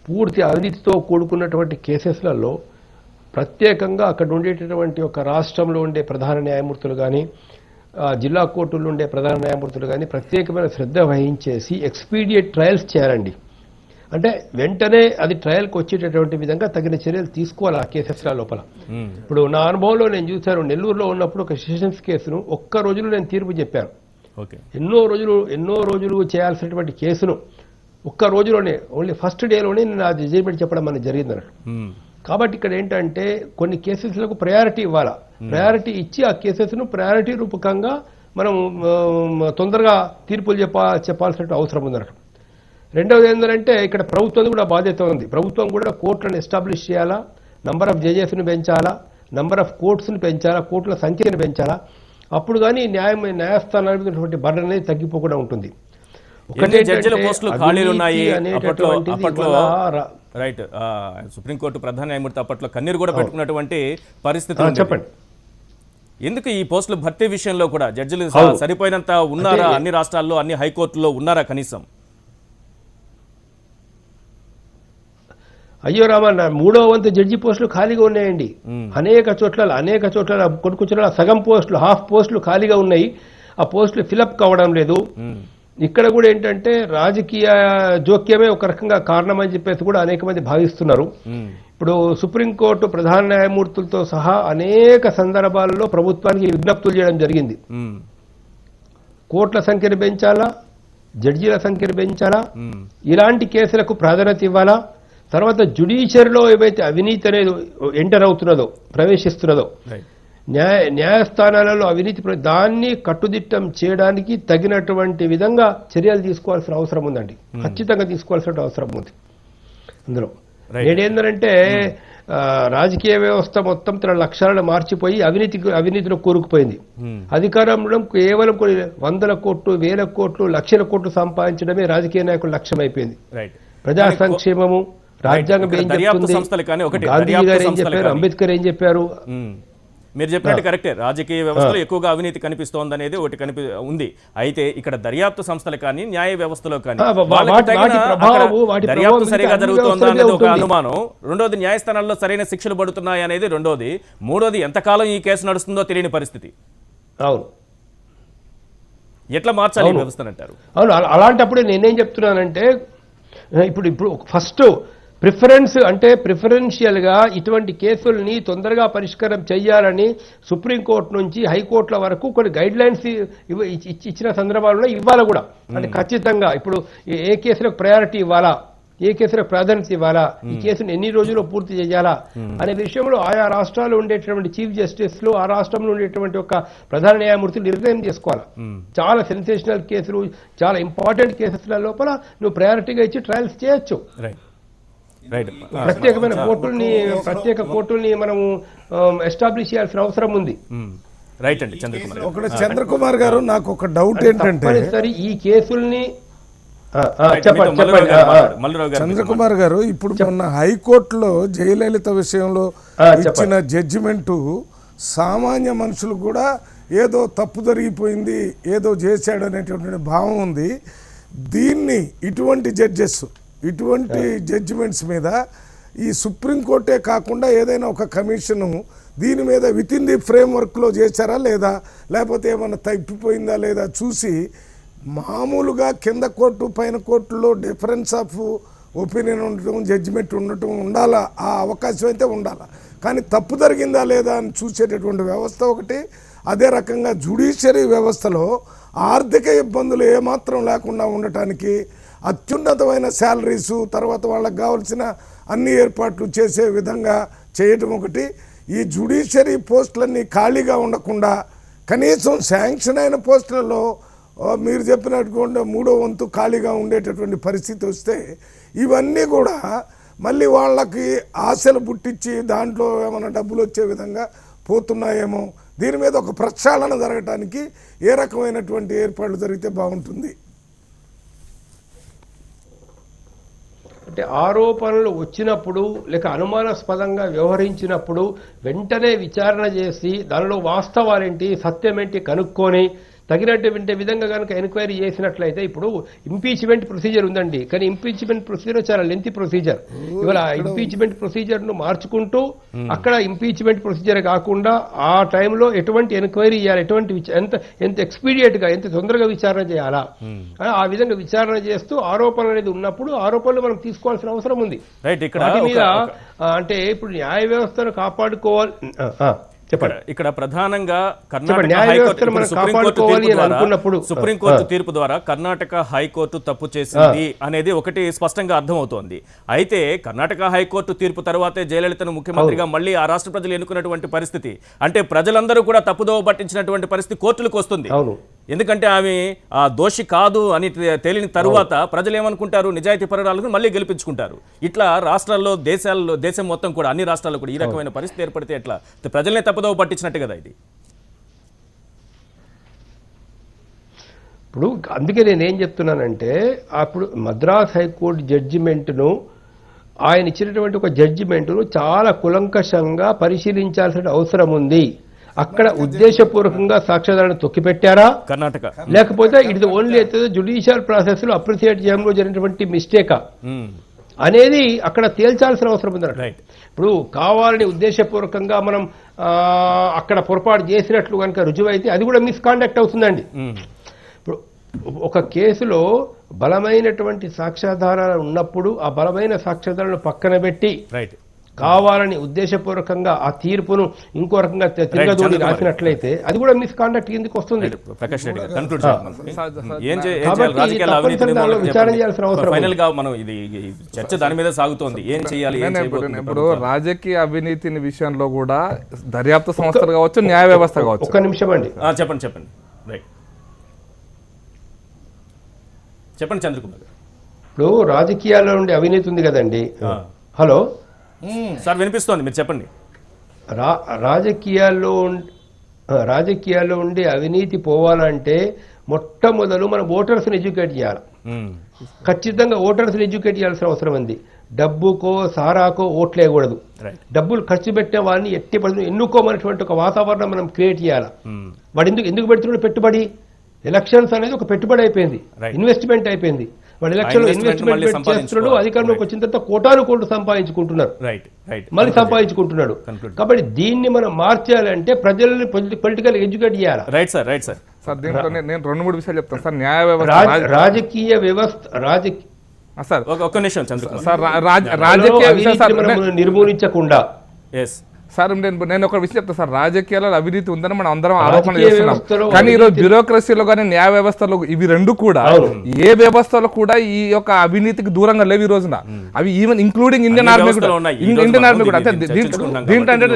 పూర్తి అవినీతితో కూడుకున్నటువంటి కేసెస్లలో ప్రత్యేకంగా అక్కడ ఉండేటటువంటి ఒక రాష్ట్రంలో ఉండే ప్రధాన న్యాయమూర్తులు కానీ జిల్లా కోర్టుల్లో ఉండే ప్రధాన న్యాయమూర్తులు కానీ ప్రత్యేకమైన శ్రద్ధ వహించేసి ఎక్స్పీడియట్ ట్రయల్స్ చేయాలండి. అంటే వెంటనే అది ట్రయల్కి వచ్చేటటువంటి విధంగా తగిన చర్యలు తీసుకోవాలి ఆ కేసెస్ల లోపల. ఇప్పుడు నా అనుభవంలో నేను చూశాను, నెల్లూరులో ఉన్నప్పుడు ఒక సెషన్స్ కేసును ఒక్క రోజులో నేను తీర్పు చెప్పాను. ఎన్నో రోజులు చేయాల్సినటువంటి కేసును ఒక్క రోజులోనే, ఓన్లీ ఫస్ట్ డేలోనే నేను ఆ జడ్జిమెంట్ చెప్పడం అనేది జరిగింది అన్నట్టు. కాబట్టి ఇక్కడ ఏంటంటే కొన్ని కేసెస్లకు ప్రయారిటీ ఇవ్వాలా, ప్రయారిటీ ఇచ్చి ఆ కేసెస్ను ప్రయారిటీ రూపకంగా మనం తొందరగా తీర్పులు చెప్పాల్సిన అవసరం ఉందన్నట్టు. రెండవది ఏంటంటే ఇక్కడ ప్రభుత్వం కూడా బాధ్యత ఉంది. ప్రభుత్వం కూడా కోర్టులను ఎస్టాబ్లిష్ చేయాలా, నంబర్ ఆఫ్ జడ్జెస్ను పెంచాలా, నంబర్ ఆఫ్ కోర్ట్స్ను పెంచాలా, కోర్టుల సంఖ్యను పెంచాలా. అప్పుడు కానీ న్యాయస్థానానికి బర్డన్ అనేది తగ్గిపోకుండా ఉంటుంది. రైట్, సుప్రీంకోర్టు ప్రధాన న్యాయమూర్తి అప్పట్లో కన్నీరు కూడా పెట్టుకున్నటువంటి పరిస్థితి. చెప్పండి, ఎందుకు ఈ పోస్టుల భర్తీ విషయంలో కూడా జడ్జిలు సరిపోయినంత ఉన్నారా? అన్ని రాష్ట్రాల్లో, అన్ని హైకోర్టులో ఉన్నారా కనీసం? అయ్యో రామన్న, 3వ వంతు జడ్జి పోస్టులు ఖాళీగా ఉన్నాయండి. అనేక చోట్ల కొన్ని సగం పోస్టులు, హాఫ్ పోస్టులు ఖాళీగా ఉన్నాయి. ఆ పోస్టులు ఫిలప్ కావడం లేదు. ఇక్కడ కూడా ఏంటంటే రాజకీయ జోక్యమే ఒక రకంగా కారణం అని చెప్పేసి కూడా అనేక మంది భావిస్తున్నారు. ఇప్పుడు సుప్రీంకోర్టు ప్రధాన న్యాయమూర్తులతో సహా అనేక సందర్భాలలో ప్రభుత్వానికి విజ్ఞప్తులు చేయడం జరిగింది. కోర్టుల సంఖ్యను పెంచాలా, జడ్జీల సంఖ్యను పెంచాలా, ఇలాంటి కేసులకు ప్రాధాన్యత ఇవ్వాలా. తర్వాత జ్యుడిషియరీలో ఏవైతే అవినీతి అనేది ఎంటర్ అవుతున్నదో, ప్రవేశిస్తున్నదో, న్యాయస్థానాలలో అవినీతి దాన్ని కట్టుదిట్టం చేయడానికి తగినటువంటి విధంగా చర్యలు తీసుకోవాల్సిన అవసరం ఉందండి. ఖచ్చితంగా తీసుకోవాల్సిన అవసరం ఉంది. అందులో నేనేందంటే రాజకీయ వ్యవస్థ మొత్తం తన లక్ష్యాలను మార్చిపోయి అవినీతిలో కూరుకుపోయింది. అధికారంలో కేవలం కొన్ని 100 కోట్లు, 1000 కోట్లు, లక్షల కోట్లు సంపాదించడమే రాజకీయ నాయకుల లక్ష్యం అయిపోయింది. ప్రజా సంక్షేమము, రాజ్యాంగం ఇక్కడ ఏం దర్యాప్తు చెప్తుంది, సంస్థలు కానీ ఒకటి, గాంధీ దర్యాప్తు గారు ఏం సంస్థలు చెప్పారు, కానీ. అంబేద్కర్ ఏం చెప్పారు. మీరు చెప్పినట్టు కరెక్టే, రాజకీయ వ్యవస్థలో ఎక్కువగా అవినీతి కనిపిస్తోంది అనేది ఒకటి ఉంది. అయితే ఇక్కడ దర్యాప్తు సంస్థలు కానీ న్యాయ వ్యవస్థలో కానీ వాళ్ళకి తగిన అక్కడ దర్యాప్తు సరిగా జరుగుతోందా అనేది ఒక అనుమానం, రెండోది న్యాయస్థానాల్లో సరైన శిక్షలు పడుతున్నాయి అనేది రెండోది, మూడోది ఎంతకాలం ఈ కేసు నడుస్తుందో తెలియని పరిస్థితి. అవును ఎట్లా మార్చాలి ఈ వ్యవస్థను అంటారు? అవును, అలాంటప్పుడే నేనేం చెప్తున్నానంటే ఇప్పుడు ఫస్ట్ ప్రిఫరెన్స్ అంటే ప్రిఫరెన్షియల్గా ఇటువంటి కేసుల్ని తొందరగా పరిష్కారం చేయాలని సుప్రీంకోర్టు నుంచి హైకోర్టుల వరకు కొన్ని గైడ్ లైన్స్ ఇచ్చిన సందర్భాల్లో ఇవ్వాలి కూడా. అంటే ఖచ్చితంగా ఇప్పుడు ఏ కేసులకు ప్రయారిటీ ఇవ్వాలా, ఏ కేసులకు ప్రాధాన్యత ఇవ్వాలా, ఈ కేసును ఎన్ని రోజుల్లో పూర్తి చేయాలా అనే విషయంలో ఆయా రాష్ట్రాలు ఉండేటువంటి చీఫ్ జస్టిస్లు, ఆ రాష్ట్రంలో ఉండేటువంటి ఒక ప్రధాన న్యాయమూర్తులు నిర్ణయం చేసుకోవాలి. చాలా సెన్సేషనల్ కేసులు, చాలా ఇంపార్టెంట్ కేసెస్ల లోపల నువ్వు ప్రయారిటీగా ఇచ్చి ట్రయల్స్ చేయొచ్చు. ప్రత్యేక కోర్టుల్ని మనము ఎస్టాబ్లిష్ చేయాల్సిన అవసరం ఉంది. రైట్ అండి చంద్రకుమార్. ఒకటి చంద్రకుమార్ గారు, నాకు ఒక డౌట్ ఏంటంటే సరే ఈ కేసుల్ని చంద్రకుమార్ గారు, ఇప్పుడు మొన్న హైకోర్టులో జయలలిత విషయంలో ఇచ్చిన జడ్జిమెంటు సామాన్య మనుషులు కూడా ఏదో తప్పు జరిగిపోయింది, ఏదో చేశాడు అనేటువంటి భావం ఉంది. దీన్ని ఇటువంటి ఇటువంటి జడ్జిమెంట్స్ మీద ఈ సుప్రీంకోర్టే కాకుండా ఏదైనా ఒక కమిషను దీని మీద విత్ ఇన్ ది ఫ్రేమ్వర్క్లో చేశారా లేదా, లేకపోతే ఏమన్నా తప్పిపోయిందా లేదా చూసి, మామూలుగా కింద కోర్టు పైన కోర్టులో డిఫరెన్స్ ఆఫ్ ఒపీనియన్ ఉండటం, జడ్జిమెంట్ ఉండటం ఉండాలా, ఆ అవకాశం అయితే ఉండాలా. కానీ తప్పు జరిగిందా లేదా అని చూసేటటువంటి వ్యవస్థ ఒకటి. అదే రకంగా జ్యుడిషియరీ వ్యవస్థలో ఆర్థిక ఇబ్బందులు ఏమాత్రం లేకుండా ఉండటానికి అత్యున్నతమైన శాలరీసు, తర్వాత వాళ్ళకి కావాల్సిన అన్ని ఏర్పాట్లు చేసే విధంగా చేయటం ఒకటి. ఈ జ్యుడిషియరీ పోస్టులన్నీ ఖాళీగా ఉండకుండా కనీసం శాంక్షన్ అయిన పోస్టులలో మీరు చెప్పినట్టుగా 3వ వంతు ఖాళీగా ఉండేటటువంటి పరిస్థితి వస్తే, ఇవన్నీ కూడా మళ్ళీ వాళ్ళకి ఆశలు పుట్టించి దాంట్లో ఏమైనా డబ్బులు వచ్చే విధంగా పోతున్నాయేమో. దీని మీద ఒక ప్రక్షాళన జరగటానికి ఏ రకమైనటువంటి ఏర్పాట్లు జరిగితే బాగుంటుంది? అంటే ఆరోపణలు వచ్చినప్పుడు లేక అనుమానాస్పదంగా వ్యవహరించినప్పుడు వెంటనే విచారణ చేసి దానిలో వాస్తవాలేంటి, సత్యమేంటి కనుక్కొని తగినటువంటి విధంగా కనుక ఎంక్వైరీ చేసినట్లయితే, ఇప్పుడు ఇంపీచ్మెంట్ ప్రొసీజర్ ఉందండి, కానీ ఇంపీచ్మెంట్ ప్రొసీజర్ చాలా లెంతీ ప్రొసీజర్. ఇవాళ ఇంపీచ్మెంట్ ప్రొసీజర్ను మార్చుకుంటూ అక్కడ ఇంపీచ్మెంట్ ప్రొసీజర్ కాకుండా ఆ టైంలో ఎటువంటి ఎంక్వైరీ చేయాలి, ఎంత ఎక్స్పీడియట్గా, ఎంత తొందరగా విచారణ చేయాలా, ఆ విధంగా విచారణ చేస్తూ ఆరోపణలు అనేది ఉన్నప్పుడు ఆరోపణలు మనం తీసుకోవాల్సిన అవసరం ఉంది. వాటి మీద అంటే ఇప్పుడు న్యాయ వ్యవస్థను కాపాడుకోవాలి. చెప్పండి. ఇక్కడ ప్రధానంగా సుప్రీంకోర్టు తీర్పు ద్వారా కర్ణాటక హైకోర్టు తప్పు చేసింది అనేది ఒకటి స్పష్టంగా అర్థమవుతోంది. అయితే కర్ణాటక హైకోర్టు తీర్పు తర్వాతే జయలలితను ముఖ్యమంత్రిగా మళ్ళీ ఆ రాష్ట్ర ప్రజలు ఎన్నుకున్నటువంటి పరిస్థితి, అంటే ప్రజలందరూ కూడా తప్పుదోవ పట్టించినటువంటి పరిస్థితి కోర్టులకు వస్తుంది. ఎందుకంటే ఆమె ఆ దోషి కాదు అని తేలిన తరువాత ప్రజలు ఏమనుకుంటారు, నిజాయితీ పరురాలను మళ్ళీ గెలిపించుకుంటారు. ఇట్లా రాష్ట్రాల్లో, దేశం మొత్తం కూడా అన్ని రాష్ట్రాల్లో కూడా ఈ రకమైన పరిస్థితి ఏర్పడితే ఎట్లా? ప్రజలనే తప్పుదోవ పట్టించినట్టు కదా ఇది. ఇప్పుడు అందుకే నేనేం చెప్తున్నానంటే, అప్పుడు మద్రాస్ హైకోర్టు జడ్జిమెంట్ను, ఆయన ఇచ్చినటువంటి ఒక జడ్జిమెంట్ను చాలా కులంకషంగా పరిశీలించాల్సిన అవసరం ఉంది. అక్కడ ఉద్దేశపూర్వకంగా సాక్ష్యాధారాన్ని తొక్కిపెట్టారా కర్ణాటక, లేకపోతే ఇట్ ఓన్లీ జుడిషియల్ ప్రాసెస్ లో అప్రిసియేట్ చేయడంలో జరిగినటువంటి మిస్టేకా అనేది అక్కడ తేల్చాల్సిన అవసరం ఉంది. ఇప్పుడు కావాలని ఉద్దేశపూర్వకంగా మనం అక్కడ పొరపాటు చేసినట్లు కనుక రుజువైతే అది కూడా మిస్కాండక్ట్ అవుతుందండి. ఇప్పుడు ఒక కేసులో బలమైనటువంటి సాక్ష్యాధారాలు ఉన్నప్పుడు ఆ బలమైన సాక్ష్యాధారాలను పక్కన పెట్టి కావాలని ఉద్దేశపూర్వకంగా ఆ తీర్పును ఇంకో రకంగా తిరగదోడి రాసినట్లయితే అది కూడా మిస్కాండక్ట్ కిందకి వస్తుంది. విచారణ చేయాల్సిన అవసరం. చర్చ దాని మీద సాగుతోంది. ఏం చేయాలి? ఇప్పుడు రాజకీయ అవినీతిని విషయంలో కూడా దర్యాప్తు సంస్థలు కావచ్చు, న్యాయ వ్యవస్థ కావచ్చు. ఒక్క నిమిషం అండి, చెప్పండి. చెప్పండి చంద్రకుమార్. ఇప్పుడు రాజకీయాల్లో ఉండే అవినీతి ఉంది కదండి. హలో సార్, వినిపిస్తోంది, మీరు చెప్పండి. రాజకీయాల్లో ఉండే అవినీతి పోవాలంటే మొట్టమొదలు మనం ఓటర్స్ని ఎడ్యుకేట్ చేయాలి. ఖచ్చితంగా ఓటర్స్ని ఎడ్యుకేట్ చేయాల్సిన అవసరం ఉంది. డబ్బుకో సారాకో ఓట్లేయకూడదు. రైట్. డబ్బులు ఖర్చు పెట్టే వాడిని ఎట్టి పరిస్థితుల్లో ఎన్నుకోమనేటువంటి ఒక వాతావరణం మనం క్రియేట్ చేయాలి. వాడు ఎందుకు పెడుతున్నాడు పెట్టుబడి? ఎలక్షన్స్ అనేది ఒక పెట్టుబడి అయిపోయింది, Right. ఇన్వెస్ట్మెంట్ అయిపోయింది. వాడు ఎలక్షన్ investment మళ్ళీ ఇన్వెస్ట్మెంట్ చేస్తున్నాడు, సంపాదించుకోవాలి. అధికారంలోకి వచ్చిన తర్వాత కోటాను కోట్లు సంపాదించుకుంటున్నారు, రైట్ రైట్ మళ్ళీ సంపాదించుకుంటున్నాడు. Conclude. కాబట్టి దీన్ని మనం మార్చాలంటే ప్రజల్ని పొలిటికల్ ఎడ్యుకేట్ చేయాలి. Right sir right sir sir దీంట్లో నేను 2-3 విషయాలు చెప్తాను సార్. న్యాయ వ్యవస్థ రాజకీయ వ్యవస్థ సార్ ఒక్క నిమిషం చంద్రకుమార్ సార్ రాజకీయ విషయం సార్ మనం నిర్మూలించకుండా ఎస్ సార్ నేను ఒక విషయం చెప్తాను సార్. రాజకీయాల్లో అవినీతి ఉందని మనం అందరం ఆరోపణ రాజకీయ చేస్తున్నాం, వ్యవస్థలో కానీ ఈరోజు బ్యూరోక్రసీలో కానీ న్యాయ వ్యవస్థలో ఇవి రెండు కూడా ఏ వ్యవస్థలో కూడా ఈ యొక్క అవినీతికి దూరంగా లేవు ఈ రోజున. అవి ఈవెన్ ఇంక్లూడింగ్ ఇండియన్ ఆర్మీ కూడా, ఇండియన్ ఆర్మీ కూడా. అంటే దీంట్లో అంటే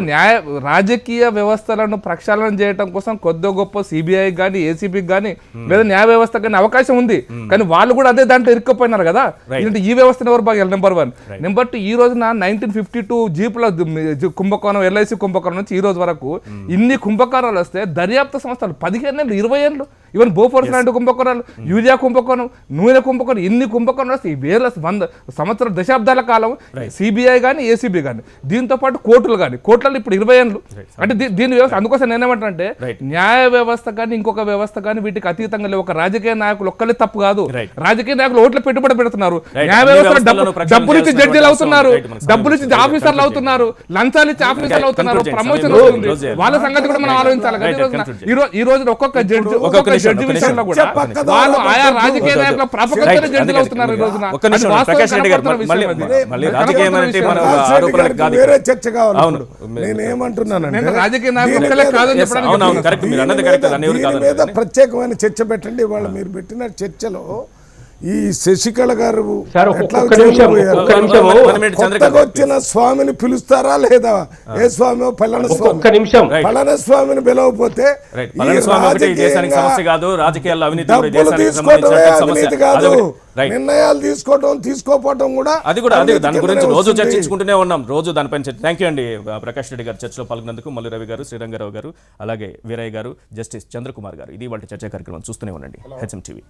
రాజకీయ వ్యవస్థలను ప్రక్షాళన చేయడం కోసం కొద్ది గొప్ప సిబిఐ కానీ ఏసీబీకి కానీ లేదా న్యాయ వ్యవస్థ కానీ అవకాశం ఉంది, కానీ వాళ్ళు కూడా అదే దాంట్లో ఇరుక్కుపోయినారు కదా. ఎందుకంటే ఈ వ్యవస్థను ఎవరు బాగా నెంబర్ 1. నెంబర్ 2, ఈ రోజున 1952 జీపుల కుంభకోణం, ఎల్ఐసి కుంభకోణం నుంచి ఈ రోజు వరకు ఇన్ని కుంభకోణాలు వస్తే దర్యాప్తు సంస్థలు 15 ఏళ్ళు 20 ఏళ్ళు, ఈవెన్ బోఫోర్స్ లాంటి కుంభకోణాలు, యూరియా కుంభకోణం, నూనె కుంభకోణం, ఇన్ని కుంభకోణాలు వస్తే 100 సంవత్సరాల దశాబ్దాల కాలం సిబిఐ కానీ ఏసీబీ కానీ, దీంతో పాటు కోర్టులు కానీ, కోర్టులలో ఇప్పుడు 20 ఏళ్ళు. అంటే దీని వ్యవస్థ, అందుకోసం నేనేమంటానంటే న్యాయ వ్యవస్థ కానీ ఇంకొక వ్యవస్థ కానీ వీటికి అతీతంగా లేవు. ఒక రాజకీయ నాయకులు ఒక్కలే తప్పు కాదు, రాజకీయ నాయకులు ఓట్ల పెట్టుబడి పెడుతున్నారు, న్యాయ వ్యవస్థ డబ్బులు ఇచ్చి జడ్జీలు అవుతున్నారు, డబ్బులు ఇచ్చి ఆఫీసర్లు అవుతున్నారు, లంచాలు ఇచ్చి ఆఫీసర్లు అవుతున్నారు, ప్రమోషన్ అవుతుంది. వాళ్ళ సంగతి కూడా మనం ఆలోచించాలి కదా. ఈ రోజు ఒక్కొక్క జడ్జి విషయంలో కూడా వాళ్ళు ఆయా రాజకీయ నాయకుల ప్రపంచ జడ్జిలు అవుతున్నారు ఈ రోజున. వేరే చర్చ కావాలి. నేనేమంటున్నానంటే రాజకీయ నాయకులే కాదని చెప్పడానికి దీని మీద ప్రత్యేకమైన చర్చ పెట్టండి. వాళ్ళు మీరు పెట్టిన చర్చలో ఈ శశికళ గారు ఎట్లా కొత్తగా వచ్చిన స్వామిని పిలుస్తారా లేదా? ఏ స్వామి? పల్లన స్వామి. పల్లన స్వామిని పిలవకపోతే డబ్బులు తీసుకోవటమే అవినీతి కాదు, నిర్ణయాలు తీసుకోపోవటం కూడా. అది దాని గురించి రోజు చర్చించుకుంటూనే ఉన్నాం, రోజు దానిపైన చర్చ. థ్యాంక్ యూ అండి ప్రకాష్ రెడ్డి గారు చర్చలో పాల్గొన్నందుకు. మల్లు రవి గారు, శ్రీరంగారావు గారు, అలాగే వీరయ్య గారు, జస్టిస్ చంద్రకుమార్ గారు. ఇది వాళ్ళ చర్చా కార్యక్రమం. చూస్తూనే ఉండండి హెచ్ఎం టీవీ.